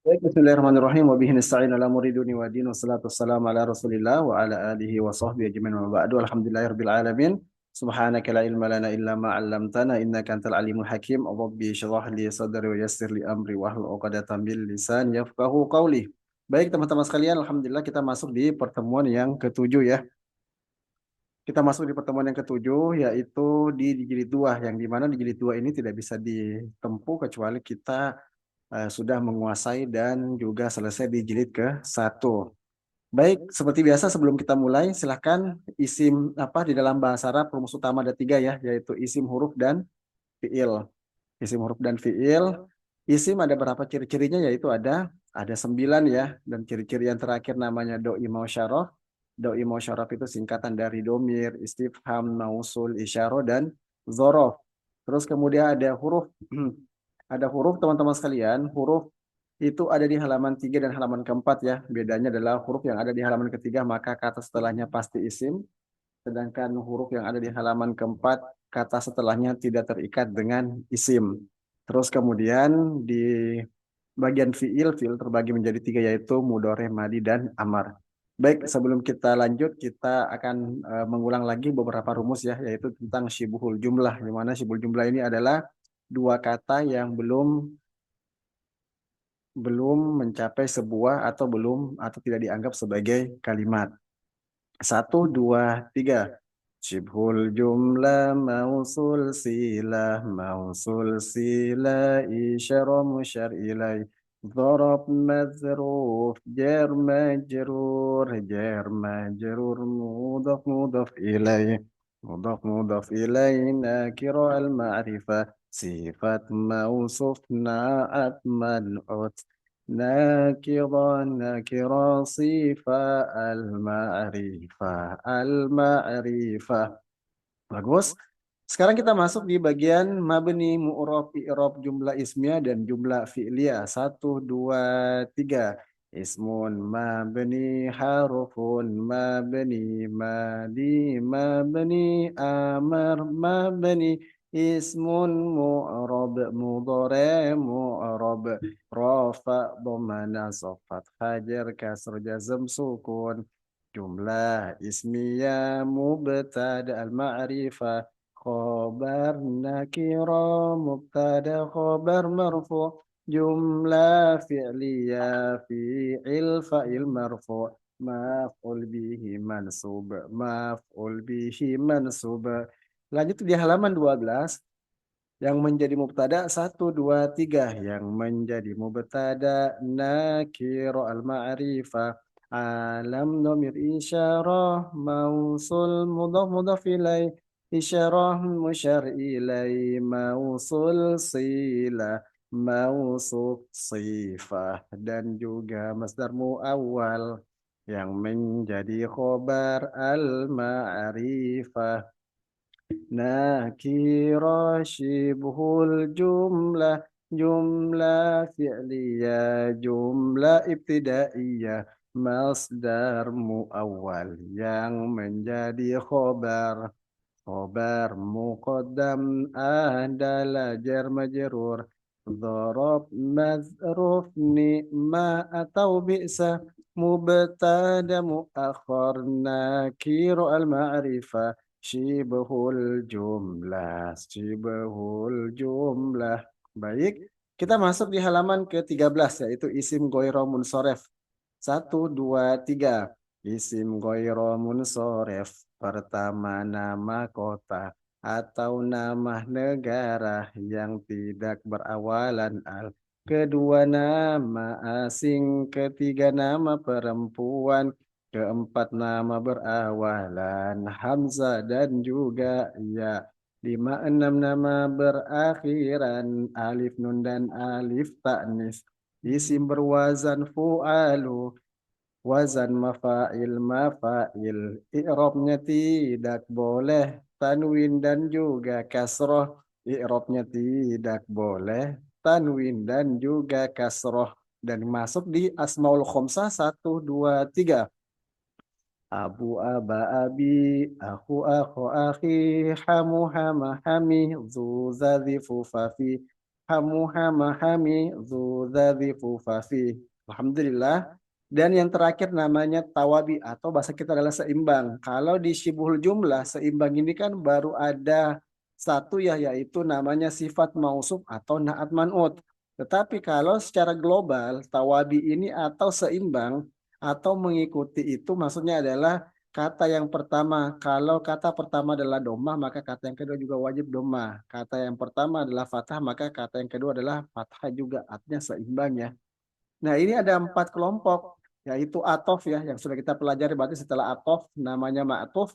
Baik, bismillahirrahmanirrahim. Wa bihi nasta'in ala muriduni wa din. Wassalatu wassalamu ala Rasulillah wa ala alihi wa sahbihi ajmain wa ba'du. Alhamdulillahirabbil alamin. Subhanaka la ilma lana illa ma 'allamtana innaka antal alimul hakim. Rabbi shrah li sadri wa yassir li amri wa hlul 'uqdatam min lisani yafqahu qawli. Baik, teman-teman sekalian, alhamdulillah kita masuk di pertemuan yang ketujuh ya. Kita masuk di pertemuan yang ketujuh yaitu di jilid 2 yang dimana di jilid 2 ini tidak bisa ditempuh kecuali kita sudah menguasai dan juga selesai di jilid ke-1. Baik, seperti biasa sebelum kita mulai, silahkan isim apa di dalam bahasa Arab rumus utama ada tiga ya, yaitu isim, huruf, dan fiil. Isim, huruf, dan fiil. Isim ada berapa ciri-cirinya, yaitu ada 9 ya, dan ciri-ciri yang terakhir namanya doi mausyarah. Doi mausyarah itu singkatan dari domir, istifham, mausul, isyarah, dan zorof. Terus kemudian ada huruf. Ada huruf teman-teman sekalian, huruf itu ada di halaman 3 dan halaman keempat ya. Bedanya adalah huruf yang ada di halaman ketiga maka kata setelahnya pasti isim, sedangkan huruf yang ada di halaman keempat kata setelahnya tidak terikat dengan isim. Terus kemudian di bagian fiil, fiil terbagi menjadi tiga yaitu mudhari, madi, dan amar. Baik, sebelum kita lanjut, kita akan mengulang lagi beberapa rumus ya, yaitu tentang syibuhul jumlah. Di mana syibuhul jumlah ini adalah dua kata yang belum mencapai sebuah atau belum atau tidak dianggap sebagai kalimat. Satu, dua, tiga. Shibhul jumlah mausul silah isyara musyar ilai. Dharab mazruf jar majrur mudaf ilai. Mudaf ilai nakira al ma'rifah. Sifat mausuf na'at man'ut. Nakira sifa al-ma'rifah. Bagus. Sekarang kita masuk di bagian mabni, mu'rab, i'rab, jumlah ismiyah dan jumlah fi'liyah. Satu, dua, tiga. Ismun mabni, harufun mabni, mabni, amar mabni, ismun mu'rab, mudhari mu'rab, rafa, dhamma, nasab, fathah, jar, kasr, jazm, sukun. Jumlah ismiyah mubtada al-ma'rifah khobar nakira mubtada khobar marfu jumlah fi'liyah fi'il fa'il marfu maf'ul bihi mansub. Lanjut di halaman 12 yang menjadi mubtada satu, 2, 3. Yang menjadi mubtada nakiro al-ma'rifah alam nomir isyarah mausul mudhaf ilai isyarah musyar ilai mausul sila mausuf sifah dan juga masdar muawwal yang menjadi khobar al-ma'rifah. Nakira shibhul jumlah jumlah fi'liyah jumlah ibtidaiyah masdar muawwal yang menjadi khobar muqaddam adalah jar majrur dharab mazruf ni'ma atau bi'sa mubtada muakhar nakiru al ma'rifah shibhul jumlah. Baik, kita masuk di halaman ke-13 yaitu isim ghoiro munsoref. Satu, dua, tiga. Isim ghoiro munsoref. Pertama nama kota atau nama negara yang tidak berawalan al. Kedua nama asing. Ketiga nama perempuan. Keempat nama berawalan hamzah dan juga ya. Lima, enam nama berakhiran alif nun dan alif taknis. Isim berwazan fu'alu. Wazan mafail. I'rabnya tidak boleh tanwin dan juga kasroh. I'rabnya tidak boleh tanwin dan juga kasroh. Dan masuk di asmaul khomsah satu, dua, tiga. Abu, aba, abi, aku, akhi, hamu, hama, hami, zu, zazi, fu, fafi. hamuha mahami dzadzadzi fufafi. Alhamdulillah. Dan yang terakhir namanya tawabi atau bahasa kita adalah seimbang. Kalau di syibhul jumlah seimbang ini kan baru ada satu ya, yaitu namanya sifat mausuf atau naat man'ut. Tetapi kalau secara global tawabi ini atau seimbang atau mengikuti itu maksudnya adalah kata yang pertama. Kalau kata pertama adalah domah, maka kata yang kedua juga wajib domah. Kata yang pertama adalah fathah, maka kata yang kedua adalah fathah juga. Artinya seimbang ya. Nah, ini ada 4 kelompok, yaitu atof ya, yang sudah kita pelajari. Berarti setelah atof, namanya ma'tuf.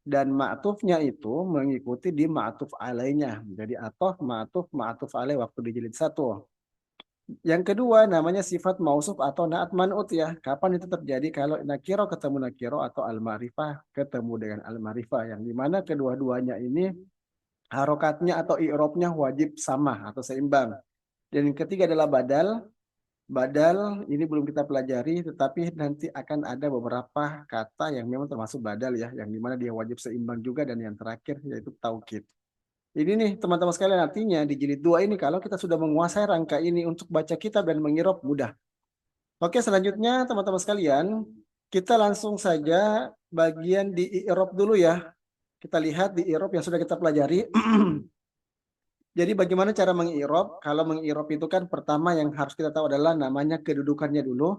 Dan ma'tufnya itu mengikuti di ma'tuf alainya. Jadi atof, ma'tuf alaih waktu di jilid 1. Yang kedua namanya sifat mausuf atau naat man'ut ya. Kapan itu terjadi? Kalau nakiro ketemu nakiro atau al-ma'rifah ketemu dengan al-ma'rifah. Yang dimana kedua-duanya ini harokatnya atau i'robnya wajib sama atau seimbang. Dan yang ketiga adalah badal. Badal ini belum kita pelajari, tetapi nanti akan ada beberapa kata yang memang termasuk badal ya, yang dimana dia wajib seimbang juga. Dan yang terakhir yaitu taukid. Ini nih teman-teman sekalian, artinya di jilid 2 ini kalau kita sudah menguasai rangka ini untuk baca kitab dan mengirob mudah. Oke, selanjutnya teman-teman sekalian, kita langsung saja bagian di irob dulu ya. Kita lihat di irob yang sudah kita pelajari. Jadi bagaimana cara mengirob? Kalau mengirob itu kan pertama yang harus kita tahu adalah namanya kedudukannya dulu,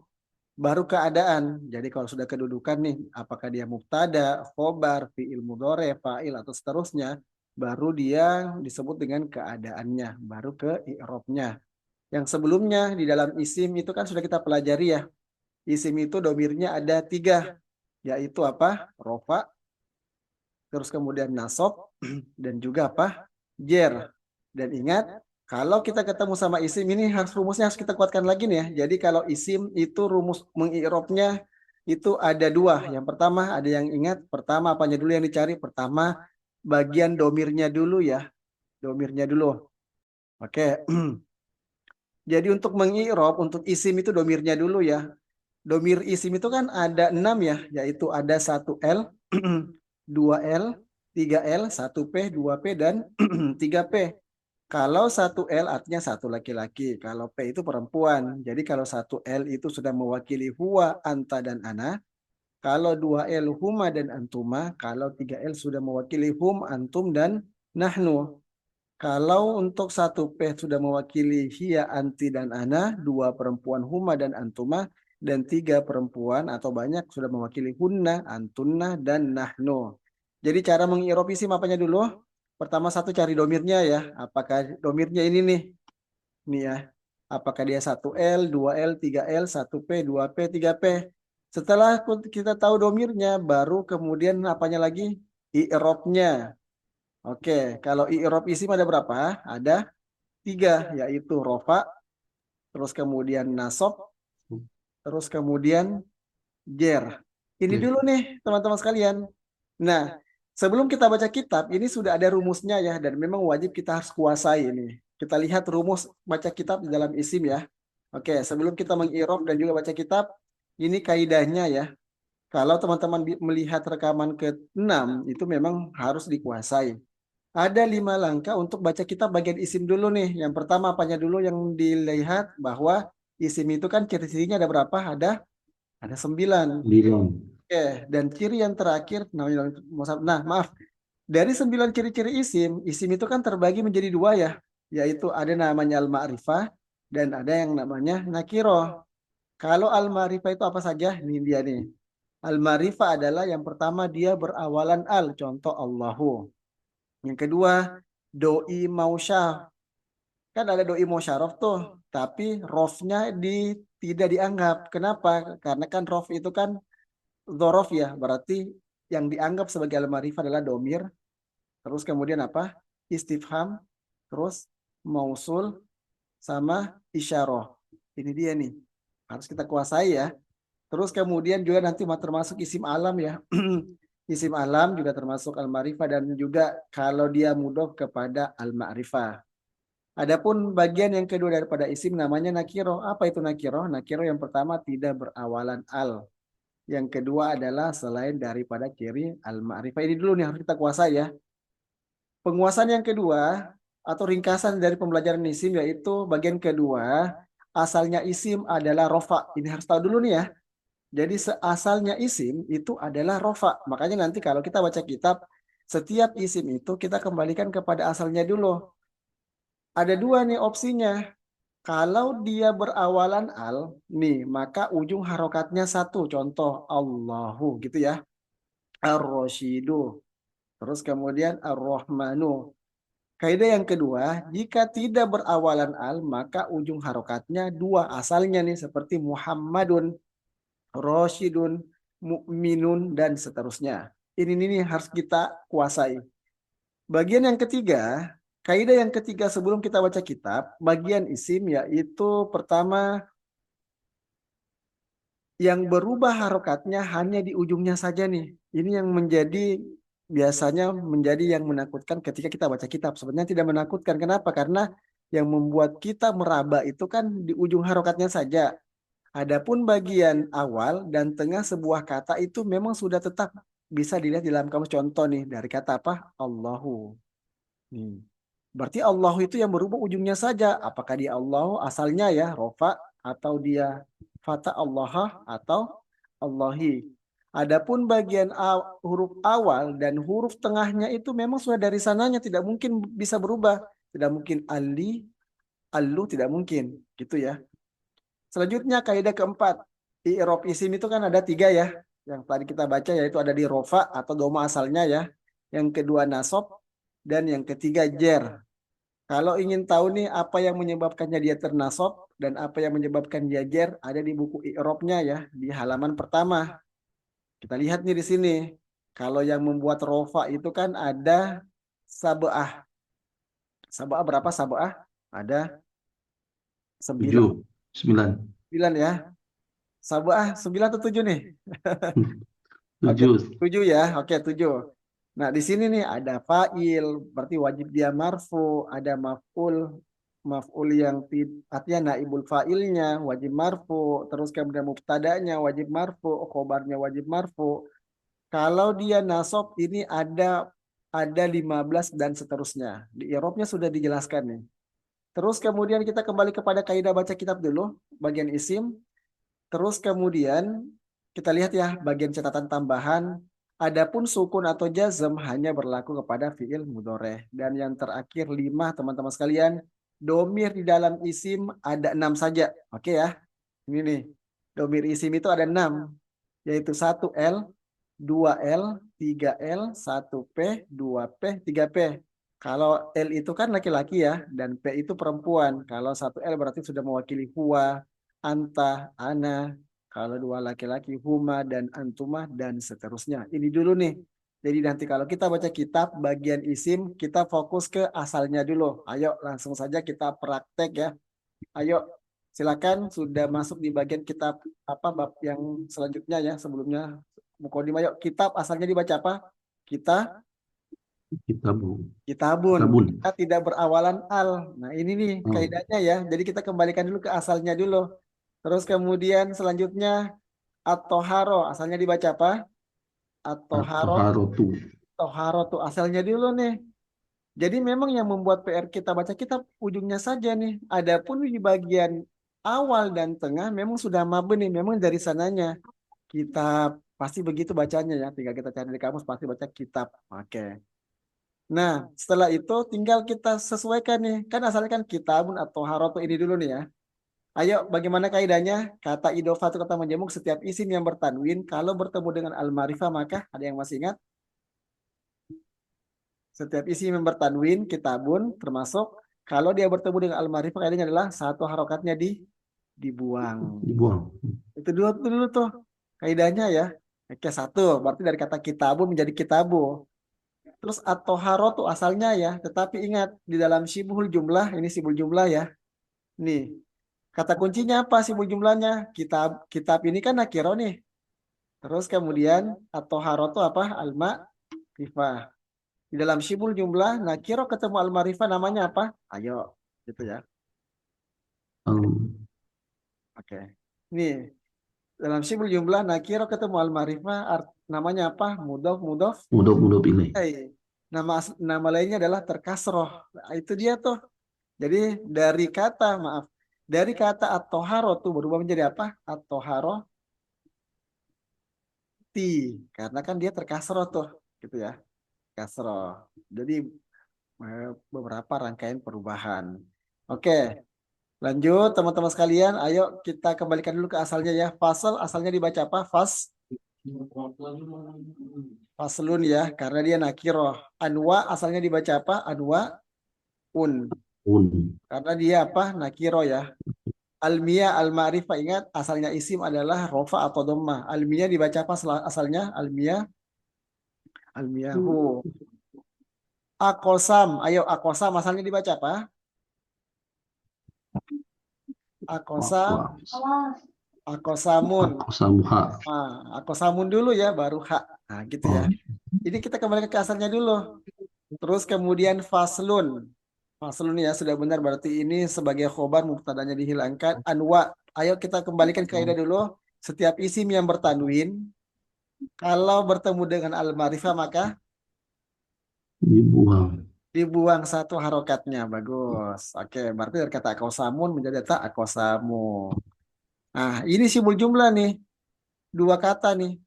baru keadaan. Jadi kalau sudah kedudukan nih, apakah dia mubtada, khobar, fi'il mudhari, fa'il atau seterusnya, baru dia disebut dengan keadaannya, baru ke i'robnya. Yang sebelumnya di dalam isim itu kan sudah kita pelajari ya. Isim itu domirnya ada 3, yaitu apa? Rofa, terus kemudian nasob, dan juga apa? Jer. Dan ingat, kalau kita ketemu sama isim ini rumusnya harus kita kuatkan lagi nih ya. Jadi kalau isim itu rumus mengi'robnya itu ada 2. Yang pertama ada yang ingat, pertama apanya dulu yang dicari? Pertama bagian domirnya dulu ya. Domirnya dulu. Oke. Jadi untuk mengi'rob, untuk isim itu domirnya dulu ya. Domir isim itu kan ada 6 ya, yaitu ada 1L, 2L, 3L, 1P, 2P, dan 3P. Kalau 1L artinya satu laki-laki, kalau P itu perempuan. Jadi kalau 1L itu sudah mewakili huwa, anta, dan ana. Kalau 2L huma dan antuma. Kalau 3L sudah mewakili hum, antum, dan nahnu. Kalau untuk 1P sudah mewakili hiya, anti, dan ana, 2 perempuan huma dan antuma, dan 3 perempuan atau banyak sudah mewakili hunna, antunna, dan nahnu. Jadi cara mengirob isim apanya dulu? Pertama satu cari domirnya ya. Apakah domirnya ini nih? Nih ya. Apakah dia 1L, 2L, 3L, 1P, 2P, 3P. Setelah kita tahu domirnya, baru kemudian apanya lagi? I'robnya. Oke, kalau i'rob isim ada berapa? Ada 3, yaitu rofa, terus kemudian nasob, terus kemudian jer. Ini dulu nih teman-teman sekalian. Nah, sebelum kita baca kitab, ini sudah ada rumusnya ya, dan memang wajib kita harus kuasai ini. Kita lihat rumus baca kitab di dalam isim ya. Oke, sebelum kita mengirob dan juga baca kitab, ini kaidahnya ya. Kalau teman-teman melihat rekaman ke-6, itu memang harus dikuasai. Ada 5 langkah untuk baca kitab bagian isim dulu nih. Yang pertama apanya dulu yang dilihat? Bahwa isim itu kan ciri-cirinya ada berapa? Ada 9. Bilang. Oke, dan ciri yang terakhir, nah maaf, dari 9 ciri-ciri isim, isim itu kan terbagi menjadi 2 ya, yaitu ada namanya al-ma'rifah dan ada yang namanya nakiro. Kalau al-ma'rifah itu apa saja? Ini dia nih. Al-ma'rifah adalah yang pertama dia berawalan al, contoh Allahu. Yang kedua, doi mausyaf. Kan ada doi mausyaraf tuh, tapi rofnya tidak dianggap. Kenapa? Karena kan rof itu kan dhorof ya, berarti yang dianggap sebagai al-ma'rifah adalah domir, terus kemudian apa? Istifham, terus mausul, sama isyarah. Ini dia nih, harus kita kuasai ya. Terus kemudian juga nanti termasuk isim alam ya. Isim alam juga termasuk al-ma'rifah, dan juga kalau dia mudhof kepada al-ma'rifah. Adapun bagian yang kedua daripada isim namanya nakiro. Apa itu nakiro? Nakiro yang pertama tidak berawalan al. Yang kedua adalah selain daripada ciri al-ma'rifah. Ini dulu nih harus kita kuasai ya. Penguasaan yang kedua, atau ringkasan dari pembelajaran isim, yaitu bagian kedua, asalnya isim adalah rofa. Ini harus tahu dulu nih ya. Jadi asalnya isim itu adalah rofa. Makanya nanti kalau kita baca kitab, setiap isim itu kita kembalikan kepada asalnya dulu. Ada dua nih opsinya. Kalau dia berawalan al, nih, maka ujung harokatnya satu. Contoh, Allahu gitu ya. Ar-Rasyidu. Terus kemudian Ar-Rahmanu. Kaidah yang kedua, jika tidak berawalan al, maka ujung harokatnya dua asalnya nih. Seperti Muhammadun, Rasyidun, Mu'minun, dan seterusnya. Ini harus kita kuasai. Bagian yang ketiga, kaidah yang ketiga sebelum kita baca kitab, bagian isim yaitu pertama yang berubah harokatnya hanya di ujungnya saja nih. Ini yang biasanya menjadi yang menakutkan ketika kita baca kitab. Sebenarnya tidak menakutkan. Kenapa? Karena yang membuat kita meraba itu kan di ujung harokatnya saja. Adapun bagian awal dan tengah sebuah kata itu memang sudah tetap bisa dilihat di dalam kamus. Contoh nih dari kata apa? Allahu. Nih. Berarti Allah itu yang berubah ujungnya saja. Apakah dia Allah asalnya ya rofa, atau dia fata Allah, atau Allahi. Adapun bagian huruf awal dan huruf tengahnya itu memang sudah dari sananya, tidak mungkin bisa berubah. Tidak mungkin ali, alu, tidak mungkin. Gitu ya. Selanjutnya kaidah keempat. I'rab isim itu kan ada tiga ya. Yang tadi kita baca yaitu ada di rofa atau doma asalnya ya. Yang kedua nasab dan yang ketiga jer. Kalau ingin tahu nih apa yang menyebabkannya dia ternasab dan apa yang menyebabkan dia jer, ada di buku i'rabnya ya, di halaman pertama. Kita lihat nih di sini. Kalau yang membuat rofa itu kan ada sab'ah. Sab'ah berapa sab'ah? Ada 9. 7, 9. 9 ya. Sab'ah 9 atau 7 nih? Oke, 7. 7 ya. Oke, 7. Nah, di sini nih ada fa'il, berarti wajib dia marfu, ada maf'ul, maf'ul yang artinya naibul fa'ilnya wajib marfu, terus kemudian mubtada'nya wajib marfu, khobarnya wajib marfu. Kalau dia nasab ini ada 15 dan seterusnya. Di i'rabnya sudah dijelaskan nih. Terus kemudian kita kembali kepada kaidah baca kitab dulu, bagian isim. Terus kemudian kita lihat ya bagian catatan tambahan. Adapun sukun atau jazm hanya berlaku kepada fiil mudhoreh. Dan yang terakhir 5 teman-teman sekalian. Domir di dalam isim ada 6 saja. Oke ya. Ini nih. Domir isim itu ada 6. Yaitu 1 L, 2 L, 3 L, 1 P, 2 P, 3 P. Kalau L itu kan laki-laki ya. Dan P itu perempuan. Kalau 1 L berarti sudah mewakili huwa, anta, ana. Kalau 2 laki-laki, huma dan antuma dan seterusnya. Ini dulu nih. Jadi nanti kalau kita baca kitab bagian isim, kita fokus ke asalnya dulu. Ayo langsung saja kita praktek ya. Ayo silakan sudah masuk di bagian kitab apa bab yang selanjutnya ya sebelumnya. Mukodimah, ayo kitab asalnya dibaca apa? Kita Kitabun. Kitabun. Kitabun. Kita tidak berawalan al. Nah ini nih Oh, kaidahnya ya. Jadi kita kembalikan dulu ke asalnya dulu. Terus kemudian selanjutnya at-toharo. Asalnya dibaca apa? At-toharo. at-taharatu. Toharo tuh asalnya dulu nih. Jadi memang yang membuat PR kita baca kitab ujungnya saja nih. Adapun di bagian awal dan tengah memang sudah mabe nih. Memang dari sananya. Kitab. Pasti begitu bacanya ya. Tinggal kita cari di kamus pasti baca kitab. Oke. Nah, setelah itu tinggal kita sesuaikan nih. Kan asalnya kan kitabun atau harotu ini dulu nih ya. Ayo, bagaimana kaidahnya? Kata idofah atau kata menjemuk setiap isim yang bertanwin kalau bertemu dengan al-marifah maka ada yang masih ingat? Setiap isim yang bertanwin kitabun termasuk kalau dia bertemu dengan al-marifah kaidahnya adalah satu harokatnya dibuang. Dibuang. Itu dulu tuh kaidahnya ya. Oke, satu. Berarti dari kata kitabun menjadi kitabu. Terus atau harotu asalnya ya, tetapi ingat di dalam sibul jumlah, ini sibul jumlah ya. Nih, kata kuncinya apa sibul jumlahnya? Kitab kitab ini kan nakiro nih. Terus kemudian atau harotu apa? Alma rifah. Di dalam sibul jumlah nakiro ketemu alma rifah namanya apa? Ayo, gitu ya. Oke. Um, Oke. Nih, dalam sibul jumlah nakiro ketemu alma rifah namanya apa? Mudof mudof. mudah-mudah pilih. Hey. Nama lainnya adalah terkasroh. Nah, itu dia tuh. Jadi dari kata at-toharo tuh berubah menjadi apa? At-toharo karena kan dia terkasroh tuh, gitu ya. Kasroh. Jadi beberapa rangkaian perubahan. Oke, lanjut teman-teman sekalian. Ayo kita kembalikan dulu ke asalnya ya. Fasal asalnya dibaca apa? Faslun ya, karena dia nakiroh. Anwa asalnya dibaca apa? Un. Un. Karena dia apa? Nakiroh ya. Almiyah, al-ma'rifah. Ingat, asalnya isim adalah rofa atau dhammah. Almiyah dibaca apa asalnya? Almiyahu. Akosam. Ayo, akosam asalnya dibaca apa? Akosam, Wakwa. akosamun. Aku samuha. Akosamun dulu ya, baru hak. Nah, gitu ya. Oh, Ini kita kembali ke asalnya dulu. Terus kemudian faslun. Faslun ya, sudah benar. Berarti ini sebagai khobar mubtadanya dihilangkan. Anwa. Ayo kita kembalikan ke kaidah dulu. Setiap isim yang bertanwin, kalau bertemu dengan al-ma'rifah maka dibuang. dibuang satu harokatnya. Bagus. Oke, berarti dari kata akosamun menjadi kata akosamu. Nah, ini sibul jumlah nih. Dua kata nih.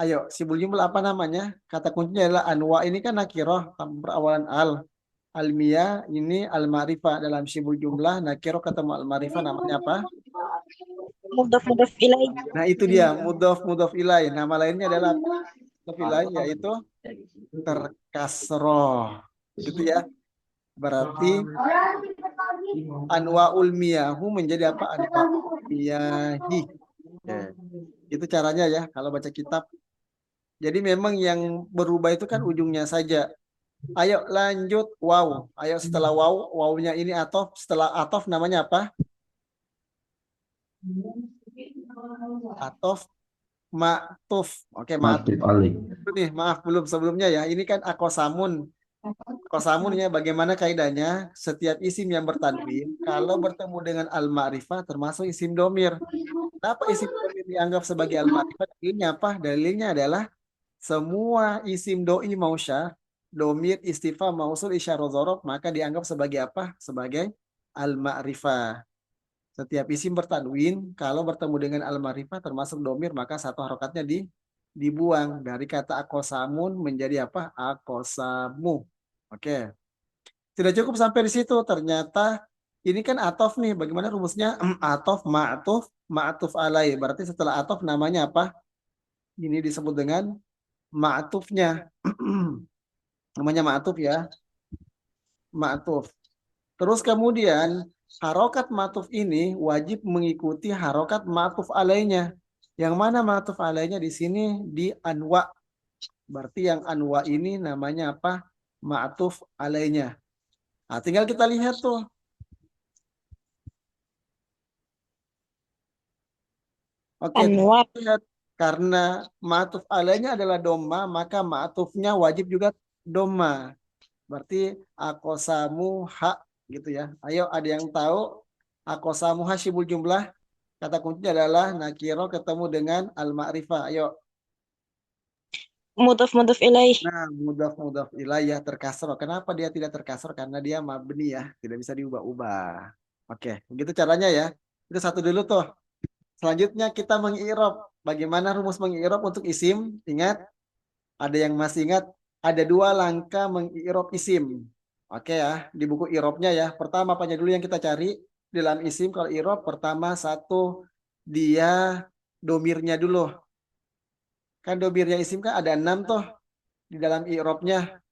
Ayo, sibul jumlah apa namanya? Kata kuncinya adalah anwa ini kan nakiroh berawalan al. Almiyah ini al-ma'rifah dalam sibul jumlah. Nakiroh ketemu al-ma'rifah namanya apa? Mudaf ilaih. Nah, itu dia mudhof ilaih. Nama lainnya adalah mudhof ilaih yaitu terkasroh. Gitu ya. Berarti anwaul miyahu menjadi apa? Anwaul miyahi. Oke. Itu caranya ya kalau baca kitab. Jadi memang yang berubah itu kan ujungnya saja. Ayo lanjut wow. Ayo setelah wow, wownya ini atof. Setelah atof namanya apa? Atof ma'tuf. Oke, Matub ma'tuf. alaih. Nih, maaf belum sebelumnya ya. Ini kan akosamun. Akosamun ya bagaimana kaidahnya? Setiap isim yang bertanwin kalau bertemu dengan al-ma'rifah termasuk isim domir. Kenapa isim domir dianggap sebagai al-ma'rifah? Dalilnya apa? Dalilnya adalah semua isim doi mausyah, domir, istifham, mausul, isyarah, dzaraf, maka dianggap sebagai apa? Sebagai al-ma'rifah. Setiap isim bertanwin, kalau bertemu dengan al-ma'rifah termasuk domir, maka satu harokatnya dibuang. Dari kata akosamun menjadi apa? Akosamu. Oke. Tidak cukup sampai di situ. Ternyata ini kan atof nih. Bagaimana rumusnya? Atof, ma'atuf, ma'atuf alai. Berarti setelah atof namanya apa? Ini disebut dengan ma'atufnya. Namanya ma'atuf ya. Ma'atuf. Terus kemudian harokat ma'atuf ini wajib mengikuti harokat ma'atuf alainya. Yang mana ma'atuf alainya di sini di anwa. Berarti yang anwa ini namanya apa? Ma'atuf alainya. Nah, tinggal kita lihat tuh. Oke, Anwar. lihat. Karena ma'atuf alainya adalah doma, maka ma'atufnya wajib juga doma. Berarti akosamu hak gitu ya. Ayo ada yang tahu akosamu hasibul jumlah? Kata kuncinya adalah nakiro ketemu dengan al-ma'rifah. Ayo. Mudaf ilaih. Nah, mudhaf ilayah terkasro. Kenapa dia tidak terkasro? Karena dia mabni ya, tidak bisa diubah-ubah. Oke, begitu caranya ya. Itu satu dulu tuh. Selanjutnya kita mengirob. Bagaimana rumus mengirob untuk isim? Ingat, ada yang masih ingat? Ada dua langkah mengirob isim. Oke ya, di buku irobnya ya. Pertama apanya dulu yang kita cari? Dalam isim kalau irob pertama satu dia domirnya dulu. Kan domirnya isim kan ada 6 tuh di dalam irobnya.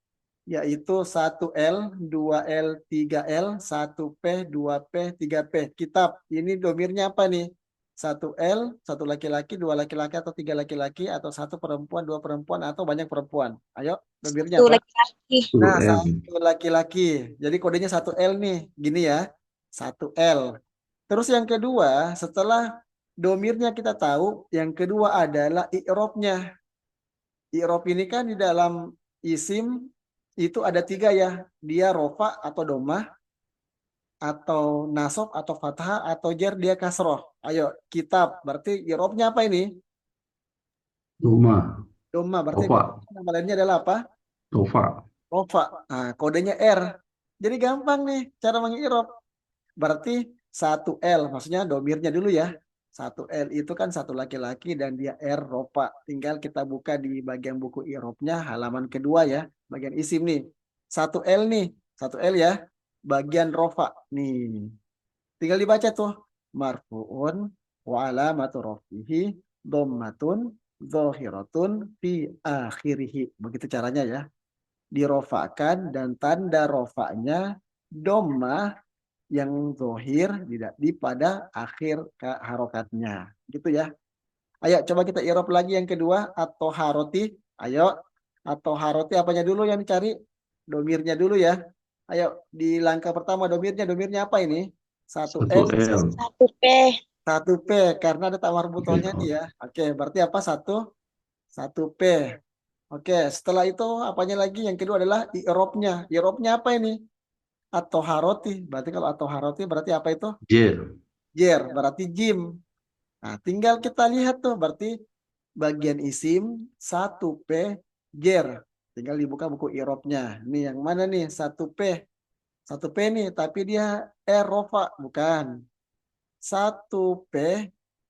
Yaitu satu l, 2 l, 3 l, satu p, 2 p, 3 p. Kitab. Ini domirnya apa nih? Satu l, satu laki-laki, dua laki-laki atau tiga laki-laki atau satu perempuan, dua perempuan atau banyak perempuan. Ayo, domirnya Itu apa? laki-laki. Nah, UM. satu laki-laki. Jadi kodenya satu l nih. Gini ya. Satu l. Terus yang kedua, setelah domirnya kita tahu, yang kedua adalah i'robnya. I'rob ini kan di dalam isim itu ada tiga ya. Dia rofa atau domah, atau nasob, atau fathah, atau jar dia kasroh. Ayo, kitab. Berarti i'robnya apa ini? Duma. Domah. Berarti Opa. nama lainnya adalah apa? Rofa. Rofa. Nah, kodenya R. Jadi gampang nih cara mengirob. Berarti satu L, maksudnya domirnya dulu ya. Satu L itu kan satu laki-laki dan dia R rofa. Tinggal kita buka di bagian buku irobnya halaman kedua ya. Bagian isim nih. Satu L nih. Satu L ya. Bagian rofa. Nih. Tinggal dibaca tuh. Marfu'un wa alamatu rafihi dhammatun zahiratun fi akhirih. Begitu caranya ya. Dirofakan dan tanda rofaknya dhammah yang zohir di pada akhir harokatnya. Gitu ya. Ayo coba kita irob lagi yang kedua. Atau haroti. Ayo. Atau haroti apanya dulu yang dicari? Domirnya dulu ya. Ayo di langkah pertama domirnya. Domirnya apa ini? Satu Satu L. L. Satu P. Satu P. Karena ada tak Oke. marbutohnya nih ya. Oke. Berarti apa? Satu P. Oke. Setelah itu apanya lagi? Yang kedua adalah irobnya. Irobnya apa ini? Atau haroti. Berarti kalau atau haroti berarti apa itu? Jer. Jer, berarti jim. Nah, tinggal kita lihat tuh, berarti bagian isim 1P jer. Tinggal dibuka buku irobnya. Nih yang mana nih? 1P. 1P nih, tapi dia rofa, bukan. 1P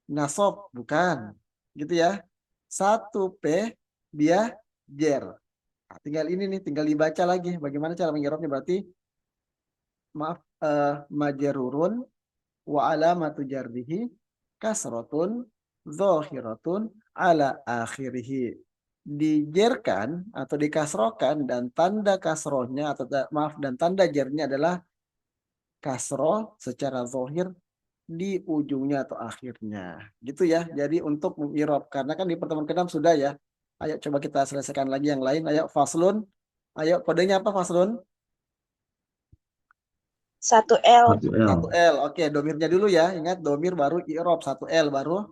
nasob, bukan. Gitu ya. 1P dia jer. Nah, tinggal ini nih, tinggal dibaca lagi. Bagaimana cara mengirobnya? Berarti, maaf, majerurun wa alamatu jarrihi kasrotun zohiratun ala akhirih. Dijerkan atau dikasrohkan dan tanda kasrohnya atau maaf dan tanda jernya adalah kasroh secara zohir di ujungnya atau akhirnya. Gitu ya. Jadi untuk mengirob karena kan di pertemuan ke-6 sudah ya. Ayo coba kita selesaikan lagi yang lain. Ayo faslun. Ayo kodenya apa faslun? Satu L. Satu Satu L. L. Oke, domirnya dulu ya. Ingat domir baru irob. Satu L baru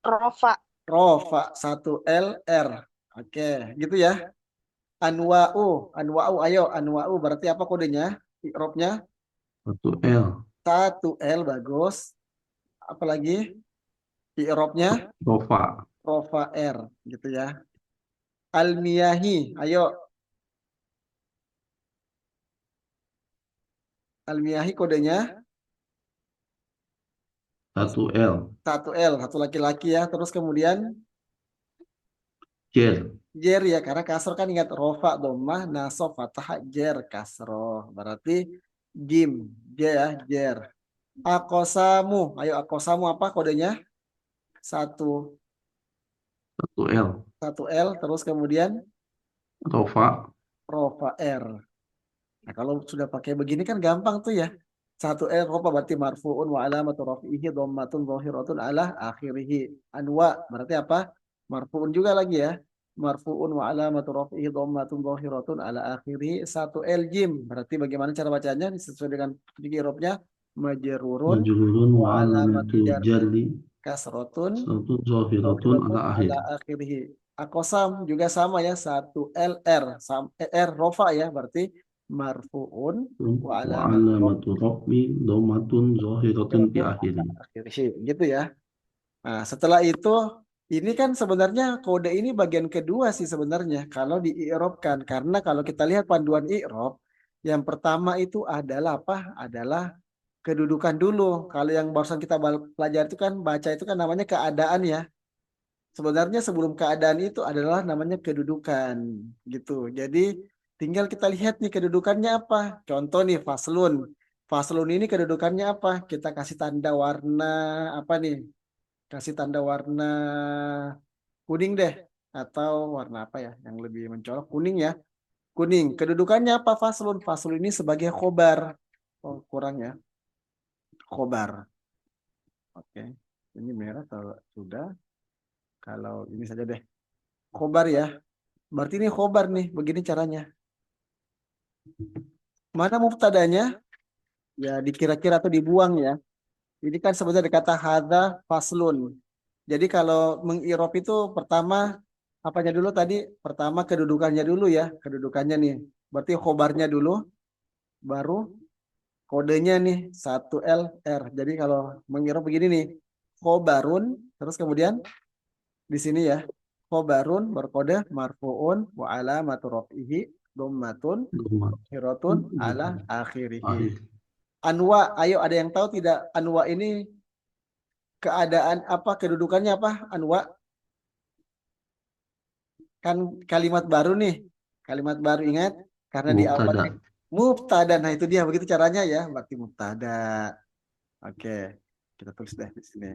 Rofa. rofa. Satu L R. Oke, gitu ya. Anwa'u. Anwa'u. Ayo, anwa'u. Berarti apa kodenya? Irobnya. Satu L. Satu L bagus. Apalagi? Irobnya Rofa. rofa R. Gitu ya. Al-miyahi. Ayo. Al-miyahi kodenya. Satu L. Satu L. Satu laki-laki ya. Terus kemudian Jer. jer ya, karena kasroh kan ingat rofa, domah, nasob, fathah, jer, kasroh. Berarti jim, j ya, jer. Akosamu, ayo akosamu apa kodenya? Satu, Satu L. satu L, terus kemudian Rofa. rofa R. Nah kalau sudah pakai begini kan gampang tuh ya. Satu L rofa berarti marfu'un wa alamatu rafi'ihi dhammatun zahiratun ala akhirih. Anwa berarti apa? Marfu'un juga lagi ya. Marfu'un wa alamatu rafi'ihi dhammatun zahiratun ala akhirih. Satu L jim. Berarti bagaimana cara bacanya? Sesuai dengan fikih Arabnya. Majrurun Majrurun wa wa alamatu alamatu jarri jarri. kasrotun Satu zahiratun zahiratun ala ala akhir. akhirih. Akosam juga sama ya. Satu L R. R rofa ya. Berarti marfu'un wa Wa alamatu alamatu rafi'ihi rafi domatun zahiratun fi zahiratun akhiri. ala akhirih. Gitu ya. Nah, setelah itu ini kan sebenarnya kode ini bagian kedua sih sebenarnya kalau diirobkan karena kalau kita lihat panduan irob yang pertama itu adalah apa? Adalah kedudukan dulu. Kalau yang barusan kita pelajari itu kan baca itu kan namanya keadaan ya. Sebenarnya sebelum keadaan itu adalah namanya kedudukan gitu. Jadi tinggal kita lihat nih kedudukannya apa. Contoh nih faslun. Faslun ini kedudukannya apa? Kita kasih tanda warna apa nih? Kasih tanda warna kuning deh atau warna apa ya yang lebih mencolok kuning ya kuning kedudukannya apa faslun faslun ini sebagai khobar oh kurang ya khobar oke ini merah kalau sudah kalau ini saja deh khobar ya berarti ini khobar nih begini caranya mana mubtadanya ya dikira-kira atau dibuang ya ini kan sebenarnya kata hadza faslun. Jadi kalau mengirob itu pertama apanya dulu tadi? Pertama kedudukannya dulu ya, kedudukannya nih. Berarti khobarnya dulu, baru kodenya nih 1LR. Jadi kalau mengirob begini nih, khobarun, terus kemudian di sini ya, khobarun berkode marfuun wa alamatu raf'ihi dhammatun Dhamma. hiratun ala akhirihi. Akhir. Anwa, ayo ada yang tahu tidak anwa ini keadaan apa, kedudukannya apa? Anwa kan kalimat baru nih. Kalimat baru, ingat karena di awal Mubtada. mubtada. Nah, itu dia begitu caranya ya, berarti mubtada. Oke. Kita tulis deh di sini.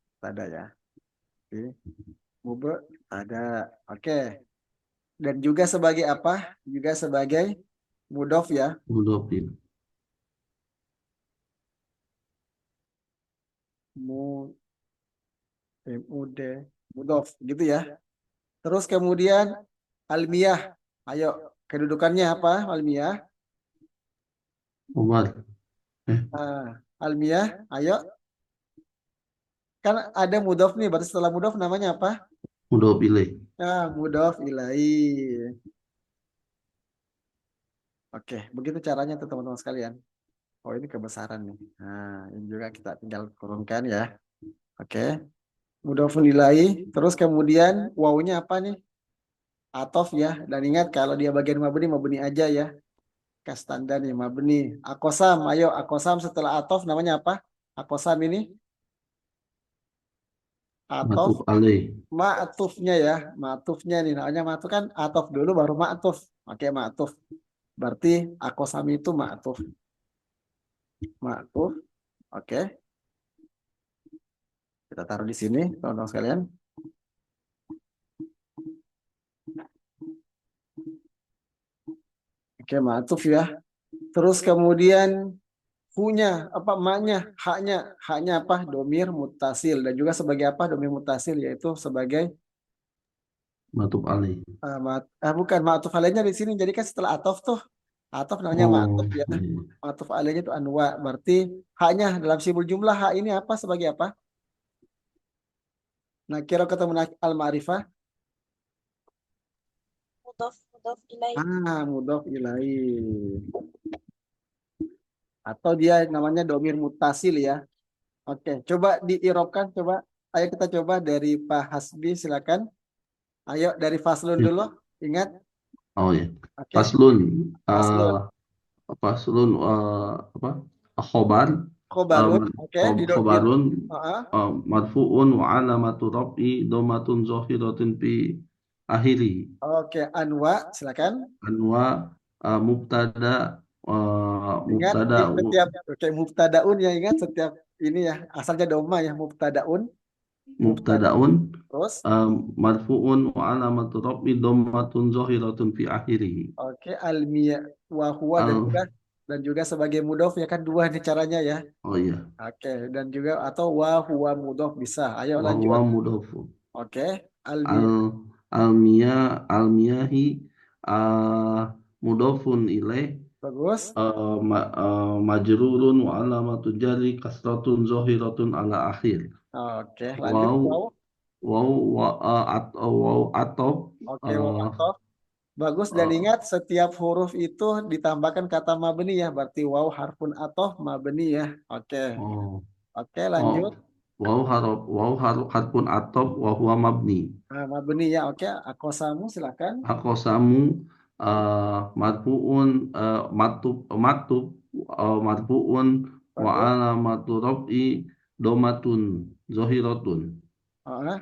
Mubtada ya. Oke. Mubtada. Oke. Dan juga sebagai apa? Juga sebagai mudhof ya. Mudhofin. MUD mudhof gitu ya. Terus kemudian almiyah. Ayo, kedudukannya apa almiyah? Khobar. Nah, almiyah, ayo. Kan ada mudhof nih, berarti setelah mudhof namanya apa? Mudhof ilaih. Nah, mudhof ilaih. Oke, begitu caranya tuh teman-teman sekalian. Oh, ini kebesaran nih. Nah, ini juga kita tinggal turunkan ya. Oke. Mudhofun ilaih. Terus kemudian wawunya apa nih? Atof ya. Dan ingat kalau dia bagian mabni, mabni aja ya. Kas standar nih mabni. Akosam, ayo akosam setelah atof namanya apa? Akosam ini atof Matuf alaih. ma'tufnya ya. Ma'tufnya nih namanya ma'tuf kan atof dulu baru ma'tuf. Oke, ma'tuf. Berarti akosam itu ma'tuf. Ma'tuf. Oke. Kita taruh di sini, teman-teman sekalian. Oke, ma'tuf ya. Terus kemudian punya apa maknya, haknya apa? Domir mutasil dan juga sebagai apa domir mutasil yaitu sebagai Matuf alaih. bukan ma'tuf alaihnya di sini. Jadi kan setelah atof tuh atof namanya Oh, ma'tuf ya. iya. Ma'tuf alaihnya itu anwa. Berarti haknya dalam sibul jumlah hak ini apa sebagai apa? Nah, kira ketemu al-ma'rifah. Mudhaf ilaih. Mudhof ilaih. Atau dia namanya domir mutasil ya. Oke, coba diirobkan coba. Ayo kita coba dari Pak Hasbi silakan. Ayo dari Faslun Ya. dulu. Ingat. Oh ya. Oke. Faslun. Faslun. Faslun apa? Khobar. Khobarun. Oke. Khobarun Uh-uh. marfu'un wa alamatu raf'i dhammatun zahiratun fi akhiri. Oke. Anwa silakan. Anwa mubtada Ingat mubtada di setiap oke mubtadaun ya, ingat setiap ini ya asalnya doma ya mubtadaun. Mubtada. mubtadaun Terus marfu'un wa alamatu raf'i dhammatun zahiratun fi akhiri. oke almiyah wa huwa Al dan juga sebagai mudhof ya kan dua nih caranya ya. Oh iya. Oke, dan juga atau wa huwa mudhof bisa. Ayo Wa lanjut. huwa mudhofu. Oke, Al almiyah. almiyahi mudhofun ilaih Bagus. majrurun wa alamatu jarri kasratun zahiratun ala akhir. Oke, lanjut. Waw Wow. waw atau Oke, wow atof. Bagus dan ingat setiap huruf itu ditambahkan kata mabni ya. Berarti wow harfun atof mabni ya. Oke. oh Oke, oh lanjut. waw harfun atau wa huwa mabni. Nah, mabni ya. Oke, akosamu silakan. Akosamu marfu'un matub marfu'un wa Bagus. alamatu raf'i domatun zahiratun Ah,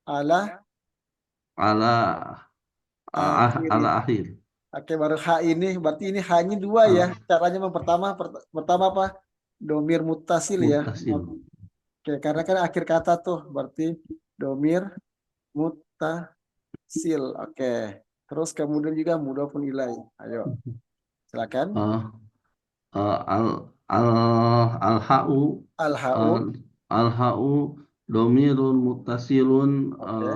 ala ala akhiri. ala akhir. Oke, baru H ini. Berarti ini H-nya dua ya. Caranya pertama apa? Domir mutasil ya. Muttasil. Oke, karena kan akhir kata tuh. Berarti domir mutasil. Oke. Terus kemudian juga mudhofun ilaih. Ayo, silakan. Uh, al al al ha'u Al-ha'u. al ha'u domirun muttasilun Oke.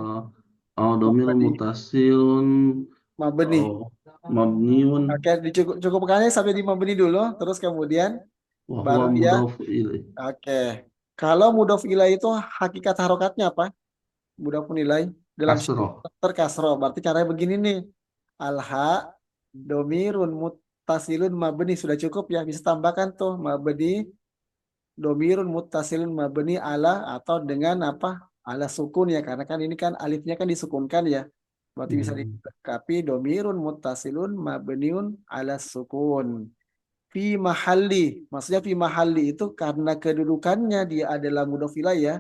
domirun Mabni. muttasilun Mabni. mabniun Oke, dicukupkannya sampai di mabni dulu. Terus kemudian wa huwa baru dia. mudhof ilaih. Oke. Kalau mudhof ilaih itu hakikat harokatnya apa? Mudhofun ilaih dalam Kasroh. terkasro. Berarti caranya begini nih. Alha domirun mutasilun mabni sudah cukup ya. Bisa tambahkan tuh mabni domirun mutasilun mabni ala atau dengan apa? ala sukun ya, karena kan ini kan alifnya kan disukunkan ya. Berarti bisa dilengkapi domirun muttasilun mabniun ala sukun. Fi mahalli. Maksudnya fi mahalli itu karena kedudukannya dia adalah mudhof ilaih ya.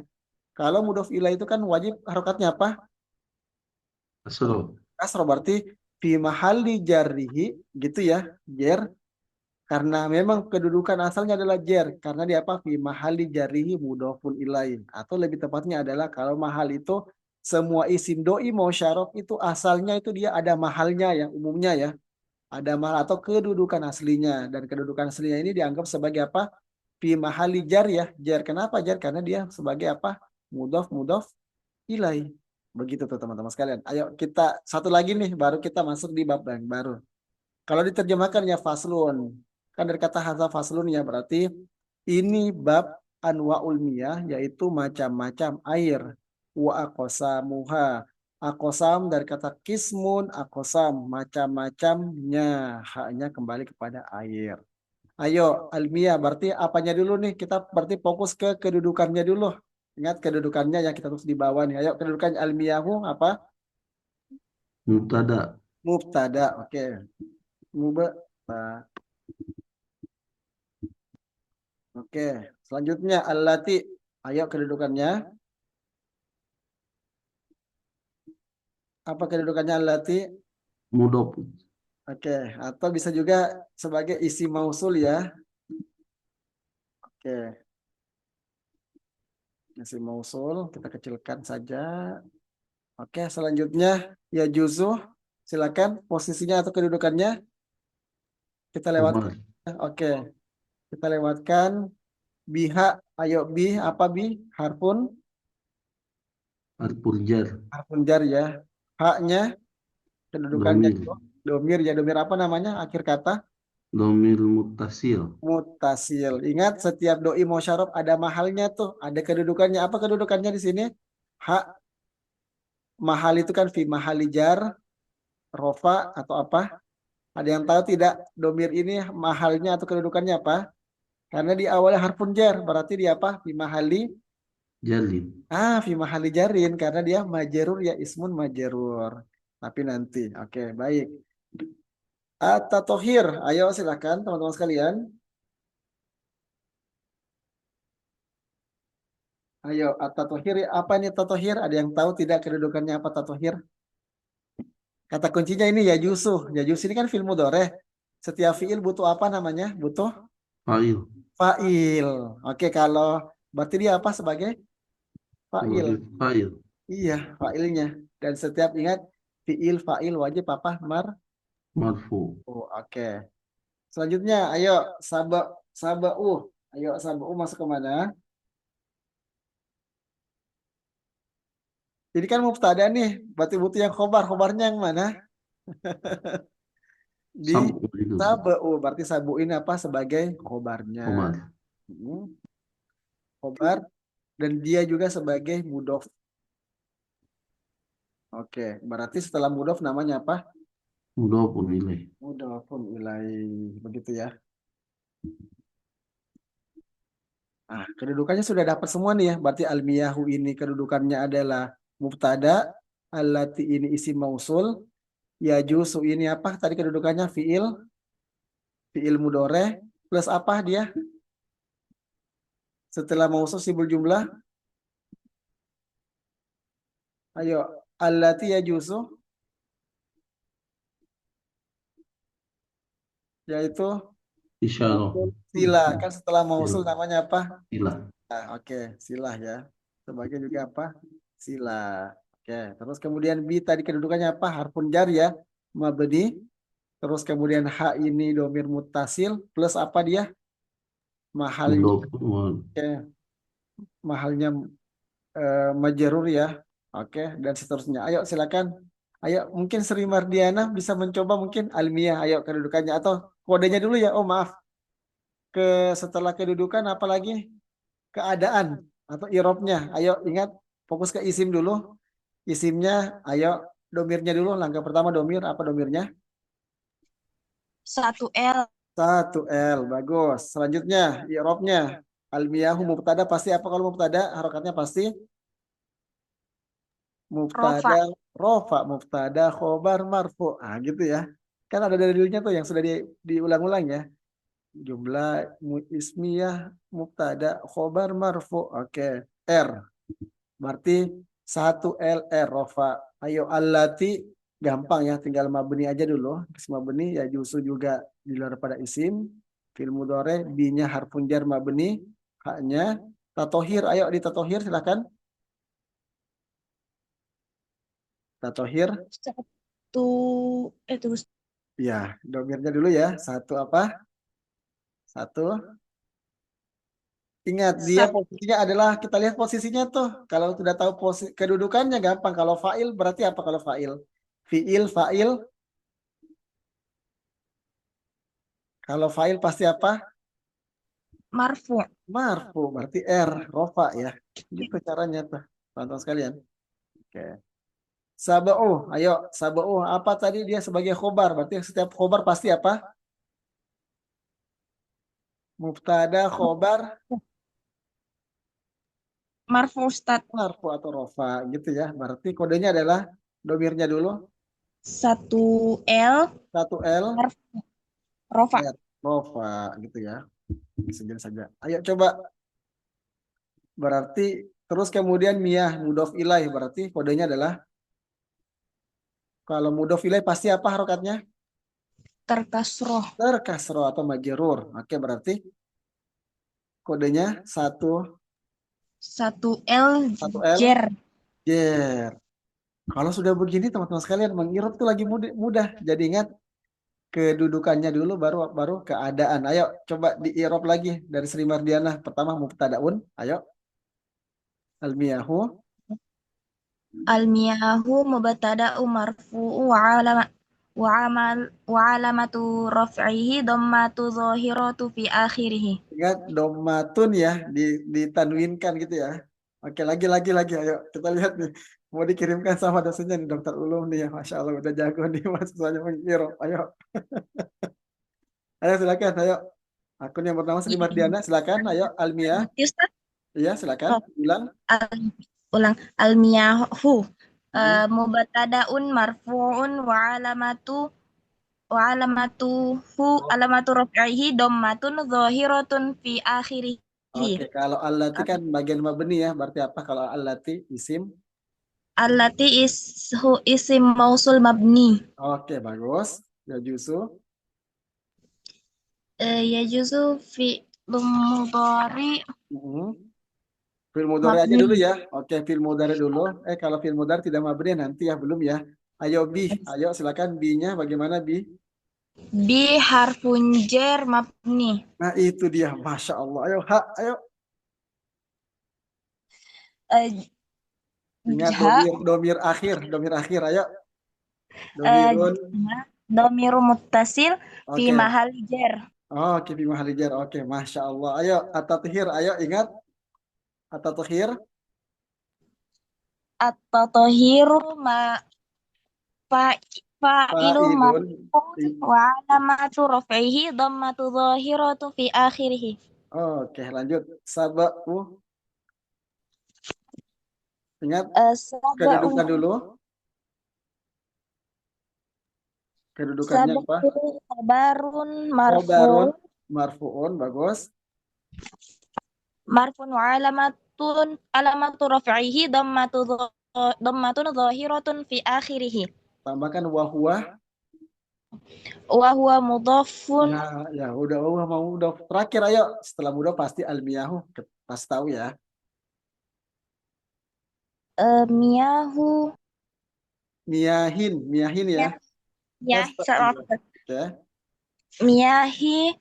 Kalau mudhof ilaih itu kan wajib harokatnya apa? Kasroh. Kasroh, berarti fi mahalli jarrihi gitu ya. Jar, karena memang kedudukan asalnya adalah jar, karena dia apa? Fi mahalli jarrihi mudhofun ilaih. Atau lebih tepatnya adalah kalau mahal itu semua isim doi mau syaraf itu asalnya itu dia ada mahalnya ya, umumnya ya. Ada mahal atau kedudukan aslinya, dan kedudukan aslinya ini dianggap sebagai apa? Fi mahalli jar ya. Jar, kenapa jar? Karena dia sebagai apa? Mudhof ilaih. Begitu tuh teman-teman sekalian. Ayo kita satu lagi nih, baru kita masuk di bab yang baru. Kalau diterjemahkan ya faslun. Kan dari kata hadza faslun ya, berarti ini bab anwaul miyah, yaitu macam-macam air. Wa aqsamuha. Aqsam dari kata kismun, aqsam macam-macamnya. Haknya kembali kepada air. Ayo almiyah, berarti apanya dulu nih? Kita berarti fokus ke kedudukannya dulu. Ingat kedudukannya yang kita tulis di bawah nih. Ayo kedudukan almiyahu apa? Mubtada. Mubtada. Oke. Mubtada. Oke. Selanjutnya allati. Ayo kedudukannya. Apa kedudukannya allati? Mudhof. Oke. Atau bisa juga sebagai isi mausul ya. Oke. Isi mausul kita kecilkan saja. Oke. Selanjutnya ya juzu. Silakan posisinya atau kedudukannya kita lewatkan. Komar. Oke. Kita lewatkan biha. Ayo bi apa bi? Harfun. Harful jar. Harfun jar ya. Haknya kedudukannya Domir. itu domir ya. Domir apa namanya? Akhir kata Domir muttasil. mutasil. Ingat setiap doi musyarab ada mahalnya tuh, ada kedudukannya. Apa kedudukannya di sini? Hak. Mahal itu kan fi mahali jar, rofa atau apa? Ada yang tahu tidak domir ini mahalnya atau kedudukannya apa? Karena di awalnya harfun jar, berarti dia apa? Fi mahali. Jalin. Fi mahali jarin karena dia majerur ya, ismun majerur. Tapi nanti, oke, baik. At-tatohir, ayo silakan teman-teman sekalian. Ayo, at-tatohir, apa ini tatohir? Ada yang tahu tidak kedudukannya apa tatohir? Kata kuncinya ini ya Yusuf. Ya Yusuf ini kan fi'il mudhari. Setiap fi'il butuh apa namanya? Butuh Fa'il. fa'il. Oke, kalau berarti dia apa sebagai fa'il? Sebagai fa'il. Iya, fa'ilnya. Dan setiap ingat fi'il, fa'il wajib apa? Marfu. Oke. Selanjutnya, ayo saba'u. Ayo saba'u masuk ke mana? Ini kan mubtada nih, berarti butuh yang khobar. Khobarnya yang mana? Di Sab'u itu. saba'u. Berarti sabu ini apa? Sebagai khobarnya. Komar. Khobar. Dan dia juga sebagai mudhof. Oke, berarti setelah mudhof namanya apa? Mudhofun ilaih. Mudhofun ilaih. Begitu ya. Kedudukannya sudah dapat semua nih ya. Berarti almiyahu ini kedudukannya adalah mubtada, allati ini isim mausul, yajusu ini apa? Tadi kedudukannya fiil mudhari plus apa dia? Setelah mausul sibul jumlah. Ayo, allati yajusu yaitu Isyarah. sila. Kan setelah mausul namanya apa? Sila. Oke, silah ya. Sebagai juga apa? Sila. Oke, terus kemudian bi tadi kedudukannya apa? Harfun jar ya, mabni. Terus kemudian ha ini domir mutasil plus apa dia? Mahalnya. Mudhofun. Oke, mahalnya majerur ya. Oke, dan seterusnya. Ayo silakan. Ayo mungkin Sri Mardiana bisa mencoba mungkin almiah. Ayo kedudukannya atau kodenya dulu ya. Oh maaf. Setelah kedudukan apalagi keadaan atau irobnya. Ayo ingat fokus ke isim dulu. Isimnya, ayo domirnya dulu. Langkah pertama domir. Apa domirnya? 1L. 1L. Bagus. Selanjutnya, irobnya. Almiyahu mubtada pasti apa kalau mubtada? Harokatnya pasti Rofa. Mubtada, rofa, mubtada, khobar, marfu. Ah, gitu ya. Kan ada dalilnya tuh yang sudah diulang-ulang ya. Jumlah ismiyah, mubtada, khobar, marfu. Oke. R. Berarti satu L, R, rofa. Ayo allati, gampang ya. Tinggal mabni aja dulu. Isim mabni ya jusu juga di luar pada isim. Fil mudhari, B-nya harfun jar mabni. Haknya. Tatohir, ayo di tatohir silakan. Tatohir. Satu. Terus. Ya, domirnya dulu ya. Satu apa? Satu. Ingat, dia Satu. posisinya adalah, kita lihat posisinya tuh. Kalau sudah tahu posisi kedudukannya gampang. Kalau fa'il berarti apa kalau fa'il? Fi'il, fa'il. Kalau fa'il pasti apa? Marfu. Marfu, berarti R, rofa ya. Gitu caranya tuh, teman-teman sekalian. Oke. Sab'u, ayo sab'u. Apa tadi dia sebagai khobar? Berarti setiap khobar pasti apa? Mubtada, khobar, Marfu Ustaz. marfu atau rofa gitu ya. Berarti kodenya adalah domirnya dulu. Satu L. Satu L, Marfu. Rofa. R, rofa gitu ya. Sejen saja. Ayo coba. Berarti terus kemudian miyah mudhof ilaih. Berarti kodenya adalah, kalau mudhof ilaih pasti apa harokatnya? Terkasroh. Terkasro atau majrur. Oke, berarti kodenya Satu L. satu L, Jer. jer. Kalau sudah begini teman-teman sekalian, mengirup tuh lagi mudah, mudah. Jadi ingat kedudukannya dulu, baru baru keadaan. Ayo coba diirop lagi dari Sri Mardiana. Pertama mubtadaun. Ayo almiyahu. Almiyahu mubtada'u marfu'u wa alamatu raf'ihi dhammatu zahiratu fi akhirih. Ingat domatun ya, ditanwinkan gitu ya. Oke, lagi. Ayo kita lihat nih. Mau dikirimkan sama dosennya nih, Dokter Ulum nih ya. Masya Allah udah jago nih mahasiswanya mengirop. Ayo, ayo silakan. Ayo. Akun yang pertama Sri Mardiana, silakan. Ayo Almia. Ngerti Ustaz? Iya, silakan. Oh, Bilang. ulang. Almiyahu Hmm. mubtada'un marfu'un alamatu raf'ihi dhammatun zahiratun fi akhirih. Oke, kalau allati kan bagian mabni ya. Berarti apa kalau allati isim? Allati isim mausul mabni. Oke, bagus. Ya Jusu. Yajuzu fi mudhari Hmm. Fil mudhari aja mabni dulu ya. Oke, fil mudhari dulu. Kalau fil mudhari tidak mabni nanti ya, belum ya. Ayo bi, ayo silakan bi-nya bagaimana bi? bi harfun jar mabni. Nah, itu dia. Masya Allah. Ayo ha, ayo. Eh, Ingat ha domir akhir. Ayo. eh, Domirun. Domiru muttasil fi Oke. mahal jar. Oke, fi mahalijar. Oke, Masya Allah. Ayo, at-tathhir. Ayo, ingat. At-tathhir. At-tatahiru fa'ilu Fa'ilun. marfu'un wa alamatu raf'ihi dhammatu zahiratu fi akhirih. Oke, lanjut. Sab'u. Ingat, Sab'u kedudukan dulu. Kedudukannya sab'u apa? khabarun Khobarun. Marfu'un. Bagus. marfun wa alamatu raf'ihi dhammatun zahiratun fi akhirih. Tambahkan wahuwa. Wa huwa mudhafun Ya, udah mau udah terakhir. Ayo, setelah mudah pasti almiyahu. Pasti tahu ya. miyahu Miyahin ya. ya salah. Oke. Miyahi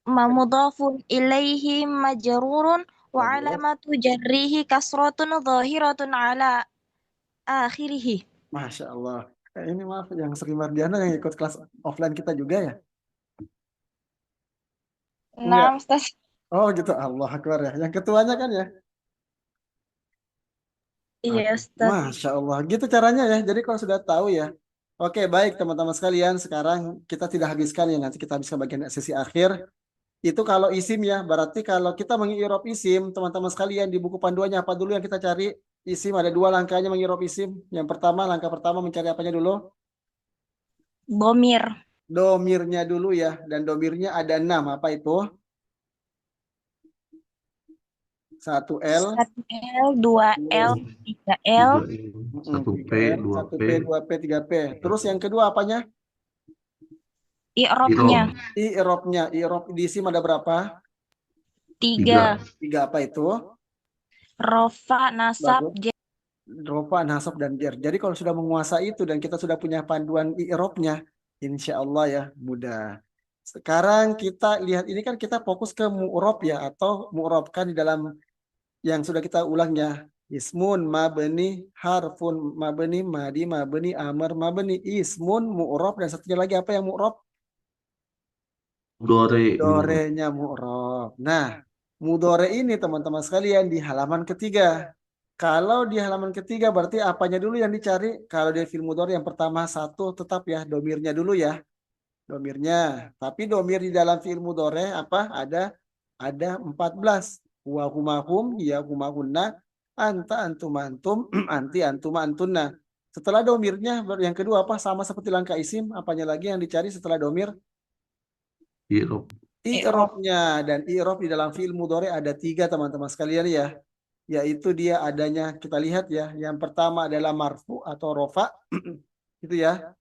mudhafun ilaihi majrurun wa Bagus. alamatu jarrihi kasratun zahiratun ala akhirih. Masya Allah. Ini maaf yang Sri Mardiana yang ikut kelas offline kita juga ya? Enggak. Nah, Ustaz. Oh gitu. Allah Akbar ya. Yang ketuanya kan ya? Iya, Oke. Ustaz. Masya Allah. Gitu caranya ya. Jadi kalau sudah tahu ya. Oke, baik teman-teman sekalian. Sekarang kita tidak habiskan ya. Nanti kita habiskan bagian sesi akhir. Itu kalau isim ya. Berarti kalau kita mengi'rab isim, teman-teman sekalian di buku panduannya apa dulu yang kita cari? Isim ada dua langkahnya mengirob isim. Yang pertama, langkah pertama mencari apanya dulu? Domir. Domirnya dulu ya. Dan domirnya ada 6. Apa itu? 1L, 1L, 2L, 2, 3L, 3L, 1P, 3L, 2P, 1P, 2P, 3P. Terus yang kedua apanya? i'robnya Irob, I'robnya. I'rob di isim ada berapa? 3. 3. 3 apa itu? Rofa, nasab, Bagus. Rofa, nasab, dan jar. Jadi kalau sudah menguasai itu dan kita sudah punya panduan i'robnya, insya Allah ya mudah. Sekarang kita lihat ini kan kita fokus ke mu'rob ya atau mu'robkan di dalam yang sudah kita ulangnya. Ismun mabni harfun mabni madi mabni amr mabni ismun mu'rob dan satunya lagi apa yang mu'rob? Dore, Mudore. Dorenya mu'rob. Nah, mudore ini teman-teman sekalian di halaman ketiga. Kalau di halaman ketiga berarti apanya dulu yang dicari? Kalau di fi'il mudhari yang pertama satu tetap ya domirnya dulu ya. Domirnya. Tapi domir di dalam fi'il mudhari apa? Ada 14. Wa humahum, ya humahunna, anta antum antum, anti antum antunna. Setelah domirnya yang kedua apa? Sama seperti langkah isim, apanya lagi yang dicari setelah domir? Irob, i'rob. I'robnya, dan i'rob di dalam fi'il mudhari ada 3 teman-teman sekalian ya, yaitu dia adanya kita lihat ya, yang pertama adalah marfu atau rofa itu ya,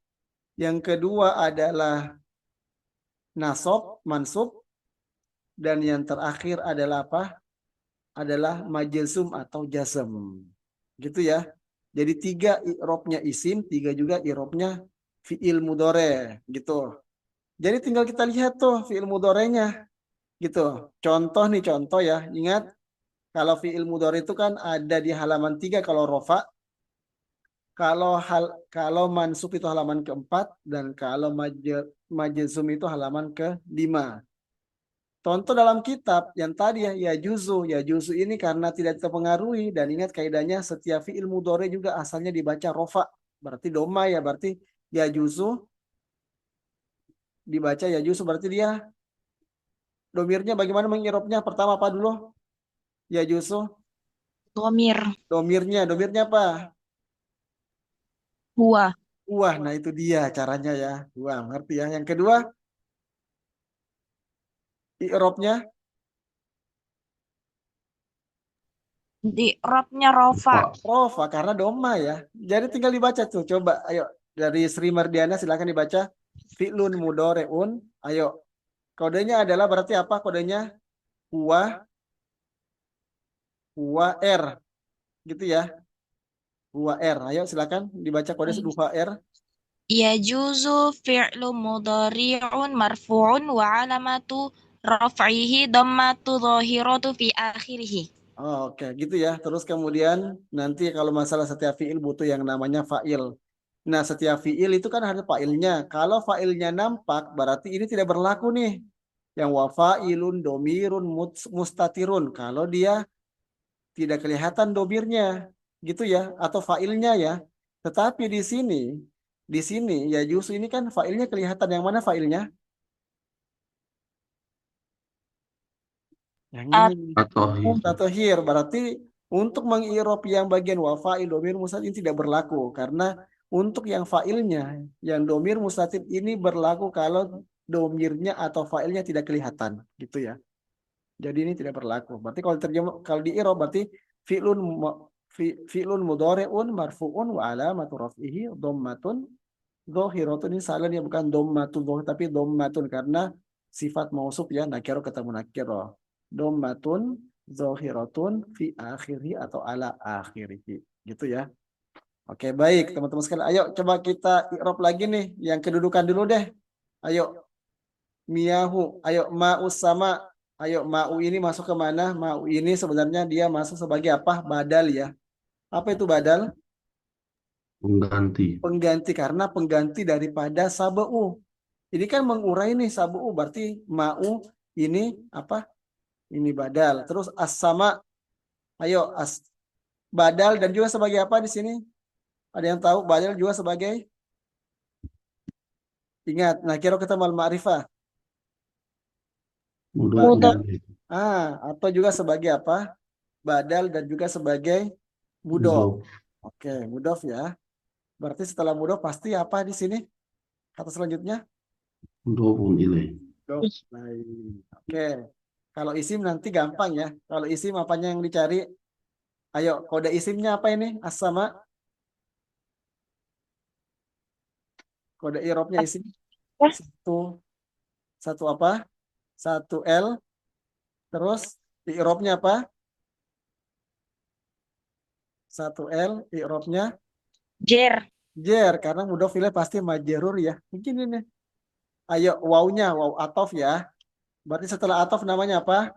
yang kedua adalah nasob mansub, dan yang terakhir adalah apa? Adalah majzum atau jazm gitu ya. Jadi 3 i'robnya isim, 3 juga i'robnya fi'il mudhari gitu. Jadi tinggal kita lihat tuh fi'il mudharinya gitu. Contoh nih, contoh ya. Ingat, kalau fi'il mudhari itu kan ada di halaman 3 kalau rofa, kalau mansub itu halaman keempat, dan kalau majzum itu halaman ke-5. Contoh dalam kitab yang tadi ya juzu ini karena tidak terpengaruhi, dan ingat kaidahnya setiap fi'il mudhari juga asalnya dibaca rofa, berarti doma ya, berarti ya juzu dibaca ya juzu, berarti dia domirnya bagaimana mengirobnya? Pertama apa dulu? Ya juzu. Domir. Domirnya apa? Huwa. Wah, nah itu dia caranya ya. Wah, ngerti ya. Yang kedua, i'robnya I'robnya rofa. Pak. rofa karena doma ya. Jadi tinggal dibaca tuh. Coba, ayo dari Sri Mardiana silakan dibaca. Fi'lun mudoreun. Ayo, kodenya adalah berarti apa? Kodenya huwa, huwa R, gitu ya. Huwa R. Ayo silakan dibaca kode huwa R. Yajuzu fi'lu mudhari'un marfu'un wa alamatu raf'ihi dhammatu dhahiratu fi akhirih. Oh, oke, gitu ya. Terus kemudian nanti kalau masalah setiap fi'il butuh yang namanya fa'il. Nah, setiap fi'il itu kan ada fa'ilnya. Kalau fa'ilnya nampak, berarti ini tidak berlaku nih. Yang wafa'ilun, domirun, mustatirun. Kalau dia tidak kelihatan domirnya, gitu ya. Atau fa'ilnya ya. Tetapi di sini ya justru ini kan fa'ilnya kelihatan. Yang mana fa'ilnya? Yang ini. Atau Atau here. Berarti untuk mengirob yang bagian wafa'il, domir mustatir ini tidak berlaku. Karena untuk yang fa'ilnya, yang domir mustatir ini berlaku kalau domirnya atau fa'ilnya tidak kelihatan. Gitu ya. Jadi ini tidak berlaku. Berarti kalau terjemah, kalau di irob berarti fi'lun fi'lun mudhari'un marfu'un wa alamatu raf'ihi dhammatun dhahiratun. Ini salah ya, bukan dhammatun dhahir tapi dhammatun karena sifat mausuf ya, nakiro ketemu nakiro. Dhammatun dhahiratun fi akhiri atau ala akhirihi. Gitu ya. Oke, baik teman-teman sekalian. Ayo coba kita irob lagi nih yang kedudukan dulu deh. Ayo, miyahu, ayo ma'us sama. Ayo, ma'u ini masuk ke mana? Ma'u ini sebenarnya dia masuk sebagai apa? Badal ya. Apa itu badal? pengganti. Pengganti, karena pengganti daripada sabu'u. Ini kan mengurai nih sabu'u, berarti ma'u ini apa? Ini badal. Terus as-sama. Ayo, badal dan juga sebagai apa di sini? Ada yang tahu badal juga sebagai? Ingat, nah kira kita mal ma'rifah. Mudhari. Mudhari. Atau juga sebagai apa? Badal dan juga sebagai Mudof. Mudof. Oke, mudof ya. Berarti setelah mudof pasti apa di sini? Kata selanjutnya? Mudofun ilaih. Mudof. Baik. Oke. Kalau isim nanti gampang ya. Kalau isim apanya yang dicari? Ayo, kode isimnya apa ini? As-sama. Kode irobnya isim. Satu, satu apa? Satu L. Terus irobnya apa? Satu L. Irobnya Jer. jer. Karena mudof ilaih pasti majerur ya. Mungkin ini. Ayo, wawnya. Waw atof ya. Berarti setelah atof namanya apa?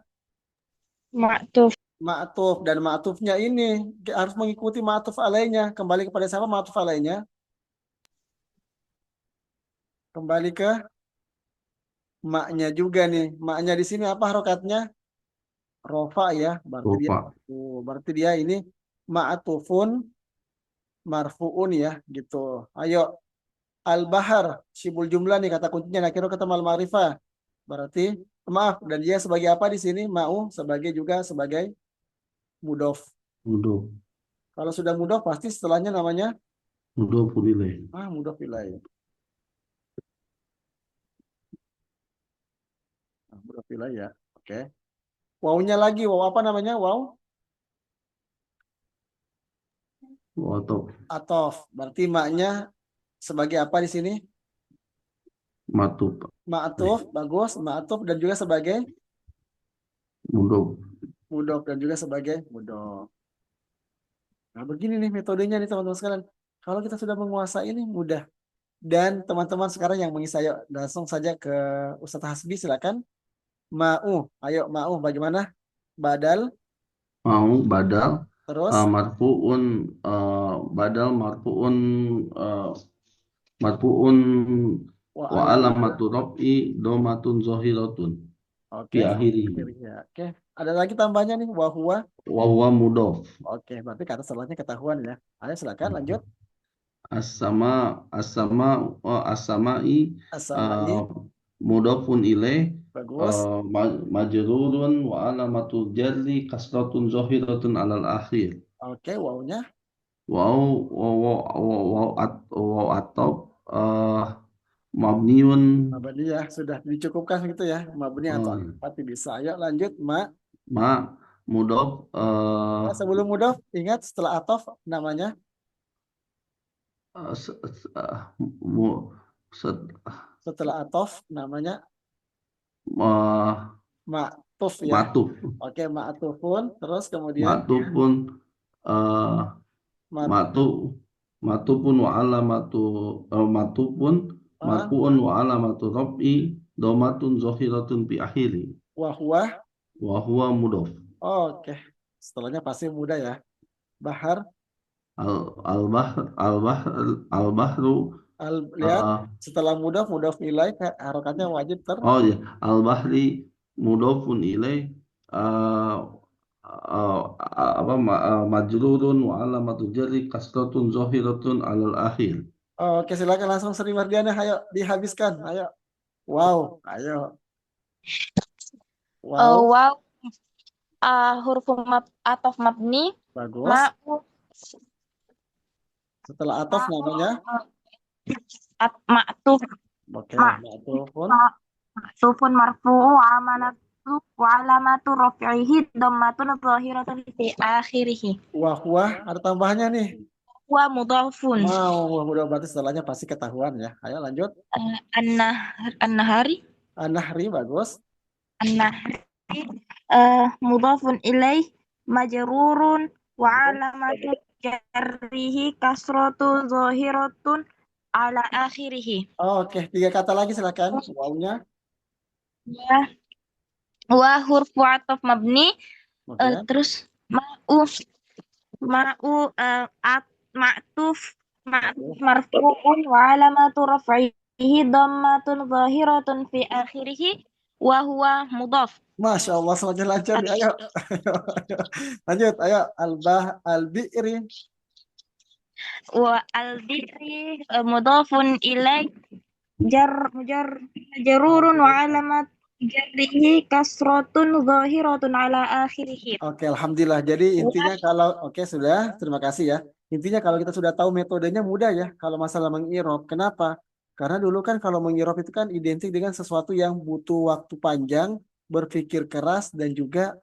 Ma'tuf. Ma'tuf. Dan ma'tufnya ini harus mengikuti ma'tuf alainya. Kembali kepada siapa ma'tuf alainya? Kembali ke maknya juga nih. Maknya di sini apa harokatnya? Rofa ya. Rofa. Berarti dia ini ma'tufun marfuun ya gitu. Ayo al-bahar sibul jumlah nih kata kuncinya nakiro kata mal ma'rifah. Berarti maaf dan dia sebagai apa di sini? Mau sebagai juga sebagai mudof. Mudof. Kalau sudah mudof pasti setelahnya namanya Mudofun ilaih. mudof ilaih. Mudof ilaih ya. Oke. Wawnya lagi, waw apa namanya? Waw Atau atof. Berarti maknya sebagai apa di sini? matuf. Ma'atuf, bagus. Ma'atuf dan juga sebagai Mudof. mudof dan juga sebagai mudof. Nah, begini nih metodenya nih teman-teman sekalian. Kalau kita sudah menguasai ini mudah. Dan teman-teman sekarang yang mengisi, ayo langsung saja ke Ustadz Hasbi silakan. Ayo bagaimana? Badal, Mau badal terus marfuun badal marfuun uh, marfuun wa wa'al. alamatu raf'i domatun zahiratun Oke, fi akhirih ya. Oke, ada lagi tambahnya nih wahwa. wa huwa mudof. Oke, berarti kata setelahnya ketahuan ya. Ayo silakan lanjut. As-sama as-sama as-sama'i As-sama'i, mudofun ilaih bagus. majrurun wa alamatu jarri kasratun zahiratun alal akhir. Oke, wawnya Wow, wow, wow, wow, wow, wow, atau uh, mabniun mabni ya, sudah dicukupkan gitu ya. Mabni atau uh, pasti bisa. Ayo lanjut, ma mudof Ya, sebelum mudof, ingat setelah atof namanya uh, se- se- uh, mu- set- setelah atof namanya uh, ma'tuf ya. matuf Oke, ma'tufun. Terus kemudian matupun uh, mat, matu matupun wa alamatu matupun ah, marfuun wa alamatu rab'i domatun zahiratun bi akhiri wahwa. wa huwa mudof. Oke, setelahnya pasti mudah ya. Bahar, Al bahru lihat uh, setelah mudaf nilai harokatnya wajib oh ya, al-bahri mudofun ilaih uh, apa majrurun wa alamatu jarri kasratun zahiratun alal akhir. Oke, silakan langsung Sri Mardiana. Ayo dihabiskan. Ayo. Wow, ayo. Wow, Waw. Huruf ataf mabni. bagus. Ma'u. Setelah atof Ma'u. namanya. Ma'tuf. Oke, Ma- ma'tufun. Ma'tufun marfu'u wa alamatu raf'ihi dhammatun zahiratun fi akhirih. Wahwa, ada tambahannya nih. Wa mudhafun. Mudah berarti setelahnya pasti ketahuan ya. Ayo lanjut. An-nahari. An-Nahri, bagus. An-nahri. Mudhafun ilaih majrurun wa alamatu jarrihi kasratu zahiratun ala akhirih. Oke, 3 kata lagi silakan. Wawnya. Ya. Wa hurfu ataf mabni. Oke. Terus ma'u ma'u ma'tuf marfu'un wa alamatu raf'ihi dhammatun zahiratun fi akhirih wa huwa mudhaf. Masya Allah, semakin lancar nih. Ayo. Ayo. Lanjut, ayo. Al-bi'ri. Wa al-dhikri mudhafun ilaih jarurun wa alamat Jarrihi kasrotun zahiratun ala akhirih. Oke, alhamdulillah. Jadi intinya kalau oke sudah, terima kasih ya. Intinya kalau kita sudah tahu metodenya mudah ya. Kalau masalah mengirob, kenapa? Karena dulu kan kalau mengirob itu kan identik dengan sesuatu yang butuh waktu panjang, berpikir keras dan juga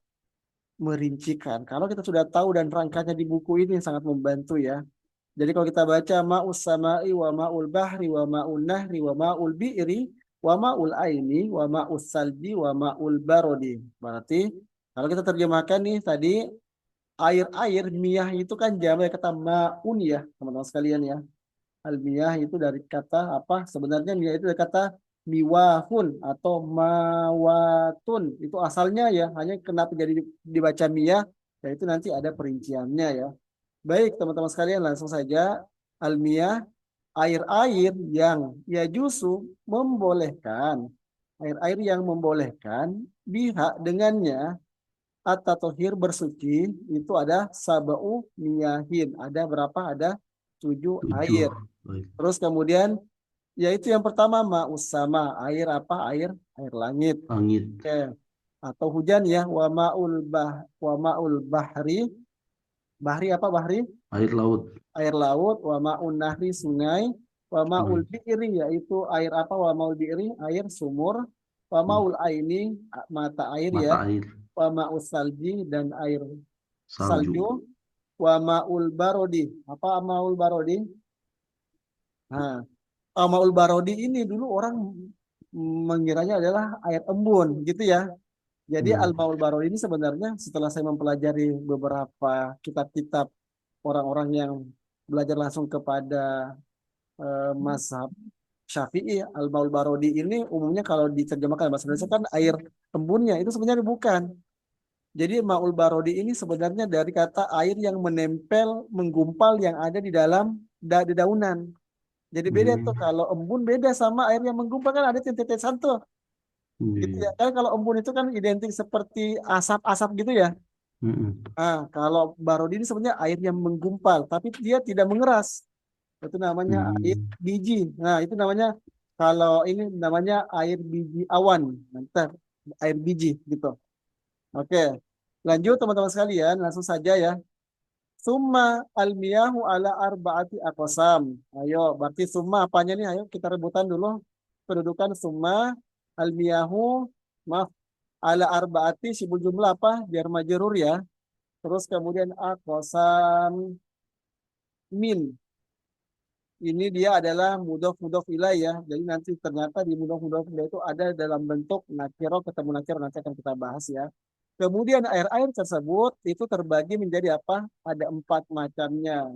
merincikan. Kalau kita sudah tahu dan rangkanya di buku ini sangat membantu ya. Jadi kalau kita baca ma'us sama'i wa ma'ul bahri wa ma'un nahri wa ma'ul bi'ri wa ma'ul aini wa ma'us salji wa ma'ul barodi. Berarti kalau kita terjemahkan nih tadi air-air miyah itu kan jamak kata ma'un ya teman-teman sekalian ya. Al-miyah itu dari kata apa? Sebenarnya miyah itu dari kata miwahun atau mawatun. Itu asalnya ya, hanya kenapa jadi dibaca miyah, ya itu nanti ada perinciannya ya. Baik teman-teman sekalian langsung saja al-miyah air-air yang ya justru membolehkan air-air yang membolehkan biha dengannya at-tathhir bersuci itu ada sab'u miyahin. Ada berapa? Ada 7 7. air. Baik. Terus kemudian yaitu yang pertama ma'us sama, air apa? Air langit. Langit. Oke. Atau hujan ya, wa ma'ul bahri. Bahri apa bahri? Air laut. Air laut, wa ma'un nahri sungai, wa ma'ul Sungai. bi'ri yaitu air apa? Wa ma'ul bi'ri air sumur, wa ma'ul aini mata air ya, Mata air. wa ma'us salji dan air Salju. salju, wa ma'ul barodi. Apa ma'ul barodi? Nah, ma'ul barodi ini dulu orang mengiranya adalah air embun gitu ya. Jadi al-ma'ul barodi ini sebenarnya setelah saya mempelajari beberapa kitab-kitab orang-orang yang belajar langsung kepada mazhab Syafi'i, al-ma'ul barodi ini umumnya kalau diterjemahkan bahasa Indonesia kan air embunnya itu sebenarnya bukan. Jadi ma'ul barodi ini sebenarnya dari kata air yang menempel, menggumpal yang ada di dalam dedaunan. Jadi beda tuh kalau embun beda sama air yang menggumpal kan ada titik-titik tuh. Gitu ya. Kan kalau embun itu kan identik seperti asap-asap gitu ya. Nah, kalau barodi ini sebenarnya air yang menggumpal, tapi dia tidak mengeras. Itu namanya air biji. Nah, itu namanya kalau ini namanya air biji awan. Nanti air biji gitu. Oke. Lanjut teman-teman sekalian, langsung saja ya. Summa al-miyahu ala arba'ati aqsam. Ayo, berarti summa apanya nih? Ayo kita rebutan dulu. Kedudukan summa al-miyahu maaf ala arba'ati sibul jumlah apa? Biar majrur ya. Terus kemudian aqsam min. Ini dia adalah mudhof ilaih ya. Jadi nanti ternyata di mudhof ilaih itu ada dalam bentuk nakiro ketemu nakiro nanti akan kita bahas ya. Kemudian air-air tersebut itu terbagi menjadi apa? Ada 4 macamnya.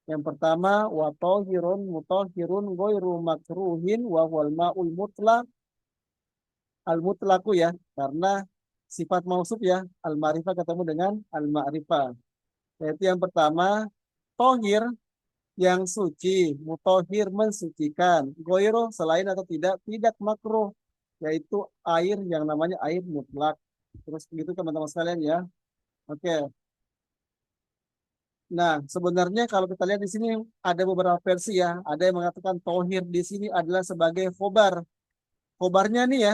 Yang pertama watohirun mutohirun goiru makruhin wa wal ma'ul mutlaq al mutlaqu ya. Karena sifat mausuf ya al ma'rifah ketemu dengan al ma'rifah. Yaitu yang pertama tohir yang suci, mutohir mensucikan, goiro selain atau tidak makruh, yaitu air yang namanya air mutlak. Terus begitu teman-teman sekalian ya. Oke. Nah, sebenarnya kalau kita lihat di sini ada beberapa versi ya. Ada yang mengatakan tohir di sini adalah sebagai khobar. Khobarnya nih ya.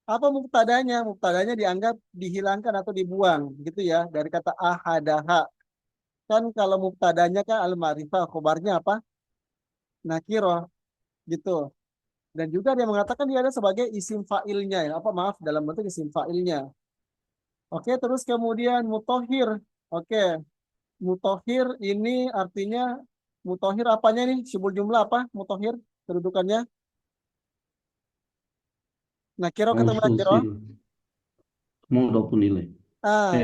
Apa muktadanya? Muktadanya dianggap dihilangkan atau dibuang gitu ya. Dari kata ahadaha. Kan kalau muktadanya kan al-ma'rifah, khobarnya apa? Nakiroh gitu. Dan juga dia mengatakan dia ada sebagai isim fa'ilnya ya. Apa maaf dalam bentuk isim fa'ilnya. Oke, terus kemudian mutohir. Oke, mutohir ini artinya mutohir apanya nih? Sibul jumlah apa? Mutohir kedudukannya. Nakiro ketemu nakiro. Mausul maudhofun ilaih.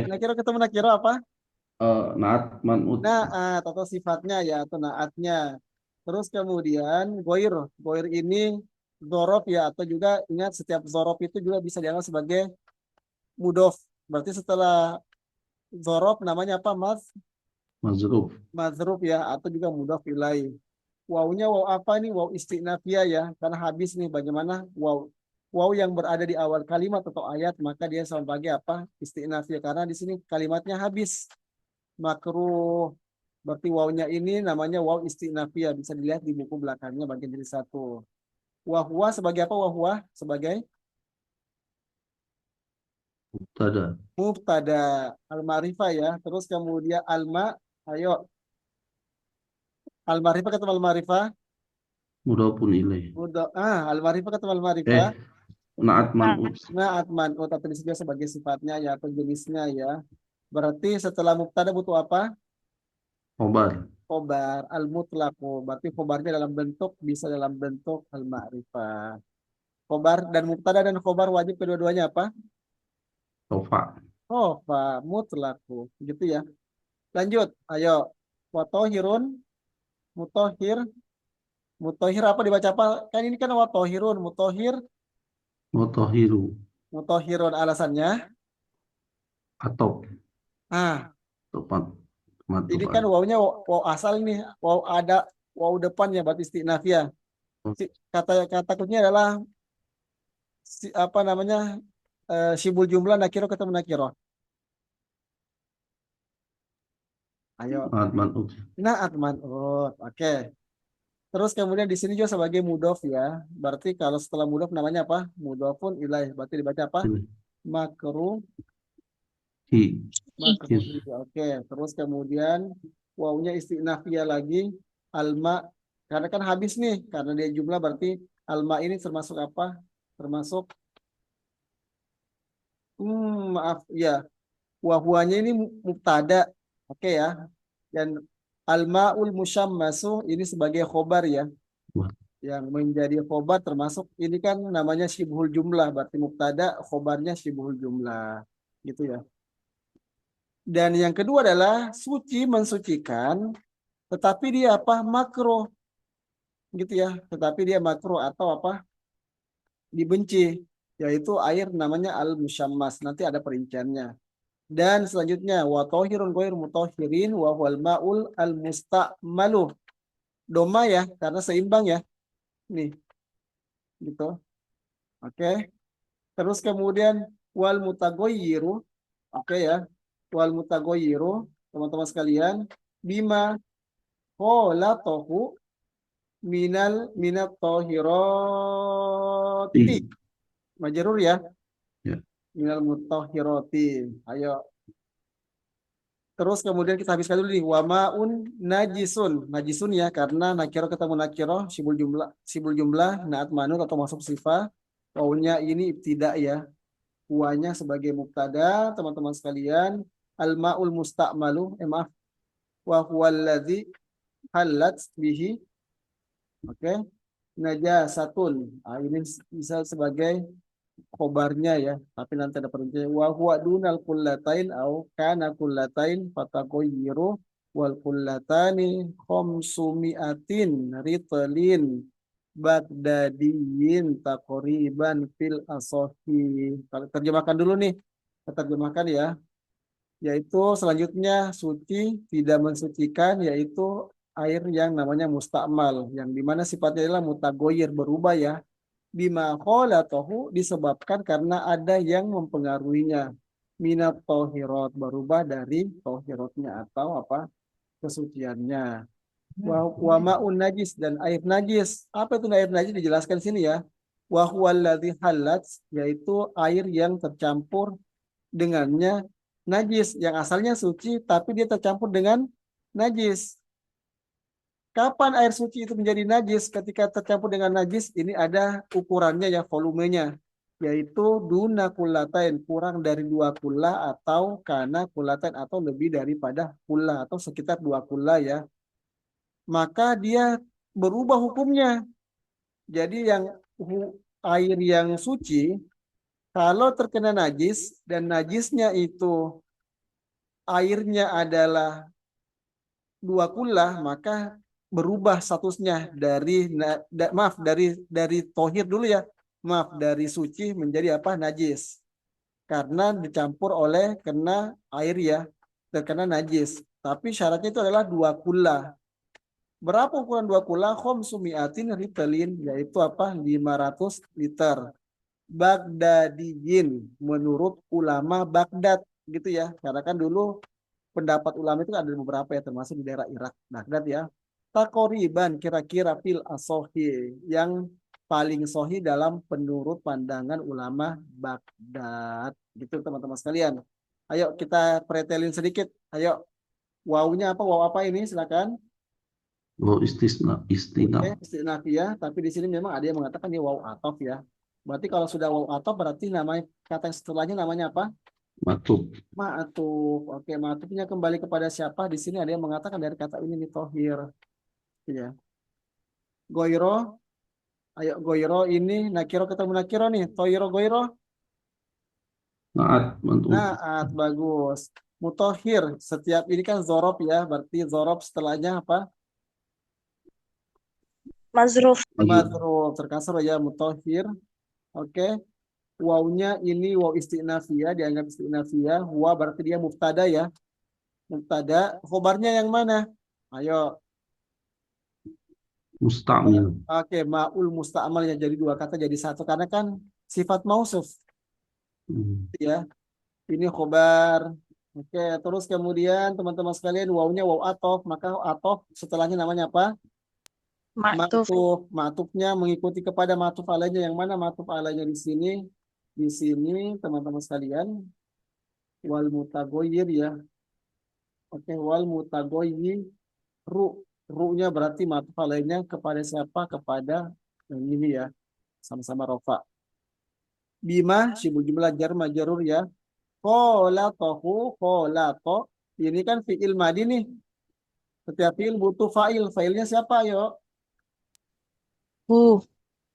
Nakiro ketemu nakiro apa? Naat man'ut. Naat atau sifatnya ya atau naatnya. Terus kemudian goir. Goir ini zorof ya atau juga ingat setiap zorof itu juga bisa dianggap sebagai mudof. Berarti setelah zorof namanya apa mas? Mazruf. Mazruf ya atau juga mudof ilaih. Wawnya waw apa nih? Waw istinafiyah ya. Karena habis nih bagaimana waw yang berada di awal kalimat atau ayat maka dia sebagai apa? Istinafiyah karena di sini kalimatnya habis. Makruh. Berarti wawnya ini namanya waw istinafiyah bisa dilihat di buku belakangnya bagian dari 1. Wahwa sebagai apa? Wahwa sebagai mubtada, Mubtada. Al-ma'rifah ya. Terus kemudian alma. Ayo. Al-ma'rifah ketemu al-ma'rifah. mudhafun ilaih. Al-ma'rifah ketemu al-ma'rifah. Naat Nah, man'ut, Nah, atman. Oh, tadi juga sebagai sifatnya ya atau jenisnya ya. Berarti setelah mubtada butuh apa? khobar, Khobar. Al-mutlaqu. Berarti khobarnya dalam bentuk, bisa dalam bentuk al-ma'rifah. Khobar dan mubtada dan khobar wajib kedua-duanya apa? rofa, Khofa. Mutlaqu. Gitu ya. Lanjut. Ayo. Watohirun. Mutohir. Mutohir apa dibaca apa? Kan ini kan watohirun. Mutohir. mutahhiru, Mutohirun alasannya. atop, Ah, tepat, ini matufan. kan wawunya waw asal ini. Waw ada waw depannya berarti istinafiyah. Kata kata kuncinya adalah apa namanya? Sibul jumlah nakiro ketemu nakiro. Ayo. Naat man'ut, Naat man'ut. Oke. Terus kemudian di sini juga sebagai mudof ya. Berarti kalau setelah mudof namanya apa? Mudofun ilaih. Berarti dibaca apa? ini, Makruh. hi, Makruh. his, Oke. Terus kemudian wawunya istinafiyah lagi. Alma. Karena kan habis nih. Karena dia jumlah berarti alma ini termasuk apa? Termasuk maaf ya. Wahwanya ini mubtada. Oke ya. Dan al-ma'ul musyammasu ini sebagai khobar ya. wah, Yang menjadi khobar termasuk ini kan namanya syibhul jumlah. Berarti mubtada khobarnya syibhul jumlah. Gitu ya. Dan yang kedua adalah suci mensucikan. Tetapi dia apa? Makro. Gitu ya. Tetapi dia makro atau apa? Dibenci. Yaitu air namanya al-musyammas. Nanti ada perinciannya. Dan selanjutnya wa tahirun ghair mutahhirin wa huwal ma'ul al musta'malu. Doma ya karena seimbang ya. Nih, gitu. Oke. Terus kemudian wal mutaghayyiru. Oke ya. Wal mutaghayyiru teman-teman sekalian bima kholatohu minat tahirati. i, Majrur ya. ya, Minal mutahhirati. Ayo. Terus kemudian kita habiskan dulu nih wamaun najisun. Najisun ya karena nakiro ketemu nakiro sibul jumlah naat manut atau masuk sifat. Wawunya ini ibtida ya. Wanya sebagai mubtada teman-teman sekalian. Al-ma'ul musta'malu. Maaf. Wa huwallazi halat bihi. Oke. Najasatun. Ini bisa sebagai khobarnya ya, tapi nanti ada perincian wa huwa dunal kullatain au kana kullatain fataqayyiru wal kullatani khamsumiatin ritlin bagdadiyin taqriban fil asohi. Kalau terjemahkan dulu nih, kita terjemahkan ya, yaitu selanjutnya suci tidak mensucikan yaitu air yang namanya mustakmal yang dimana sifatnya adalah mutagoyir berubah ya bima kholatohu disebabkan karena ada yang mempengaruhinya minat tohirot berubah dari tohirotnya atau apa kesuciannya wa ma'un najis dan air najis apa itu air najis dijelaskan sini ya wa huwallazi halat yaitu air yang tercampur dengannya najis yang asalnya suci tapi dia tercampur dengan najis. Kapan air suci itu menjadi najis? Ketika tercampur dengan najis, ini ada ukurannya ya, volumenya. Yaitu duna kulatain, kurang dari 2 kula atau kana kulatain atau lebih daripada kula atau sekitar 2 kula ya. Maka dia berubah hukumnya. Jadi yang air yang suci, kalau terkena najis dan najisnya itu airnya adalah 2 kula, maka berubah statusnya dari maaf dari tohir dulu ya maaf dari suci menjadi apa najis karena dicampur oleh kena air ya terkena najis tapi syaratnya itu adalah 2 kula. Berapa ukuran 2 kula? Khomsumiatin ritalin yaitu apa 500 liter Bagdadiyin menurut ulama Baghdad gitu ya karena kan dulu pendapat ulama itu ada beberapa ya termasuk di daerah Irak Baghdad ya takoriban kira-kira fil asohi yang paling sahih dalam penurut pandangan ulama Baghdad. Gitu teman-teman sekalian. Ayo kita pretelin sedikit. Ayo, wawunya apa? Waw apa ini? Silakan. Waw istisna, Oke, istinaf. istinafiyah, tapi di sini memang ada yang mengatakan ini waw atof ya. Berarti kalau sudah waw atof berarti namanya kata yang setelahnya namanya apa? Matub. Ma'atuf. Oke, ma'atufnya kembali kepada siapa? Di sini ada yang mengatakan dari kata ini nih tohir. Ya. Goiro. Ayo goiro ini nakiro ketemu nakiro nih. Tohiro goiro. Naat, matub. Naat bagus. Mutohir. Setiap ini kan zorob ya. Berarti zorob setelahnya apa? Mazruf. Madruf. Terkasar ya mutohir. Oke. Wawnya ini waw istinafiyah. Dianggap istinafiyah. Wa berarti dia mubtada ya. Mubtada. Khobarnya yang mana? Ayo. Mustamil. Oke, ma'ul musta'mal yang jadi dua kata jadi satu karena kan sifat mausuf ya. Ini khobar. Oke, terus kemudian teman-teman sekalian wawnya waw atof, maka atof setelahnya namanya apa? Ma'tuf. Ma'tuf. Ma'tufnya mengikuti kepada ma'tuf alainya yang mana ma'tuf alainya di sini? Di sini teman-teman sekalian wal mutagoyir ya. Oke, wal mutagoyir ru. Ru-nya berarti ma'tuf alainya kepada siapa? Kepada yang ini ya. Sama-sama rofa. Bima syibu jumlah jar majrur ya. Qolatohu. Ini kan fi'il madi nih. Setiap fi'il butuh fa'il. Fa'ilnya siapa yo? Hu.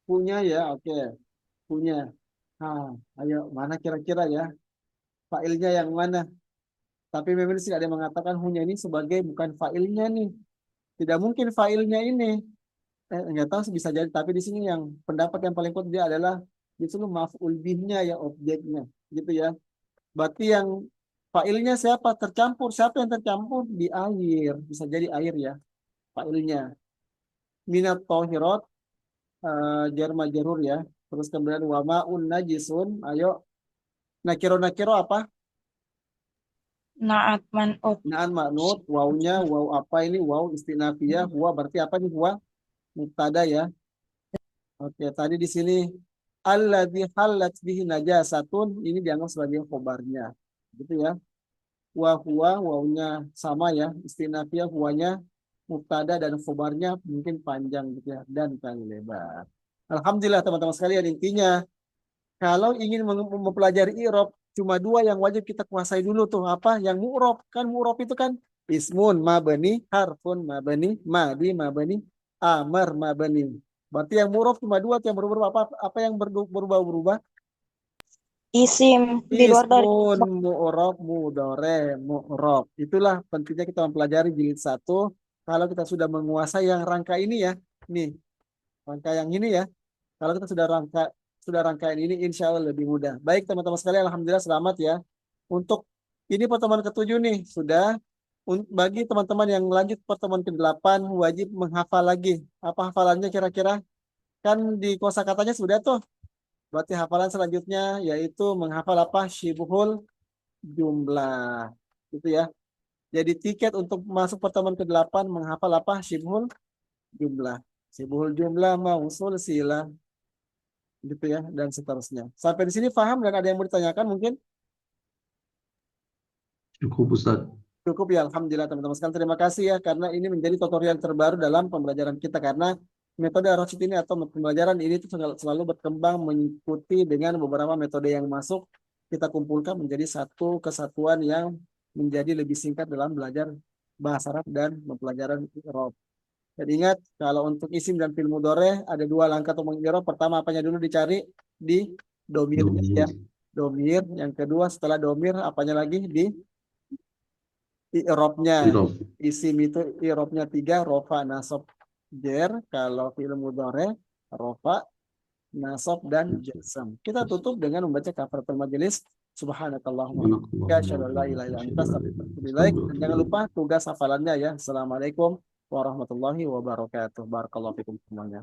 Punya ya. Oke. Punya. Nah, ayo mana kira-kira ya? Fa'ilnya yang mana? Tapi memang sih ada yang mengatakan hunya ini sebagai bukan fa'ilnya nih. Tidak mungkin fa'ilnya ini. Nggak tahu sih bisa jadi. Tapi di sini yang pendapat yang paling kuat dia adalah justru maf'ul bihnya ya objeknya. Gitu ya. Berarti yang fa'ilnya siapa? Tercampur. Siapa yang tercampur? Di air. Bisa jadi air ya. Fa'ilnya. Minat tohirat. Jar majrur ya. Terus kemudian wama'un najisun. Ayo. Nakiro apa? Na'at man'ut. Na'an ma'nut. Wawnya. Waw apa ini? Waw istinafiyah. Huwa berarti apa nih? Huwa mubtada ya. Oke. Tadi di sini. Alladzi halat bihi najasatun. Ini dianggap sebagai khobarnya. Gitu ya. Huwa wawnya sama ya, istinafiyah huwanya mubtada dan khobarnya mungkin panjang gitu ya dan kali lebar. Alhamdulillah teman-teman sekalian, intinya kalau ingin mempelajari i'rab cuma dua yang wajib kita kuasai dulu tuh apa? Yang mu'rab. Kan mu'rab itu kan ismun mabani, harfun mabani, madi mabani, amar mabani. Berarti yang mu'rab cuma dua tuh yang berubah apa yang berubah-berubah? Isim. Di luar dari Ismun mu'rob mudore mu'rob. Itulah pentingnya kita mempelajari jilid 1. Kalau kita sudah menguasai yang rangka ini ya. Nih, rangka yang ini ya. Kalau kita sudah rangkaian ini insya Allah lebih mudah. Baik teman-teman sekalian, alhamdulillah selamat ya. Untuk ini pertemuan ke-7 nih sudah. Bagi teman-teman yang lanjut pertemuan ke-8 wajib menghafal lagi. Apa hafalannya kira-kira? Kan di kosakatanya sudah tuh. Berarti hafalan selanjutnya yaitu menghafal apa? Syibuhul jumlah. Gitu ya. Jadi tiket untuk masuk pertemuan ke-8 menghafal apa? Syibuhul jumlah. Syibuhul jumlah, mausul silah. Gitu ya. Dan seterusnya. Sampai di sini paham dan ada yang mau ditanyakan mungkin? Cukup Ustaz. Cukup ya. Alhamdulillah teman-teman sekalian. Terima kasih ya. Karena ini menjadi tutorial terbaru dalam pembelajaran kita. Karena metode Rasyid ini atau pembelajaran ini itu selalu berkembang mengikuti dengan beberapa metode yang masuk. Kita kumpulkan menjadi satu kesatuan yang menjadi lebih singkat dalam belajar bahasa Arab dan pembelajaran i'rab. Dan ingat, kalau untuk isim dan fi'il mudhari ada dua langkah untuk meng'irab. Pertama, apanya dulu dicari? Di domirnya ya. Domir. Yang kedua, setelah domir, apanya lagi? Di i'rabnya. I'rab. Isim itu i'rabnya 3, rofa, nasab, jer. Kalau fi'il mudhari, rofa, nasab, dan jazm. Kita tutup dengan membaca kafaratul majelis. Subhanakallahumma wa asyhadu an la ilaha illa anta astaghfiruka wa atubu ilaik. Dan jangan lupa tugas hafalannya ya. Assalamualaikum warahmatullahi wabarakatuh. Barakallahu fikum semuanya.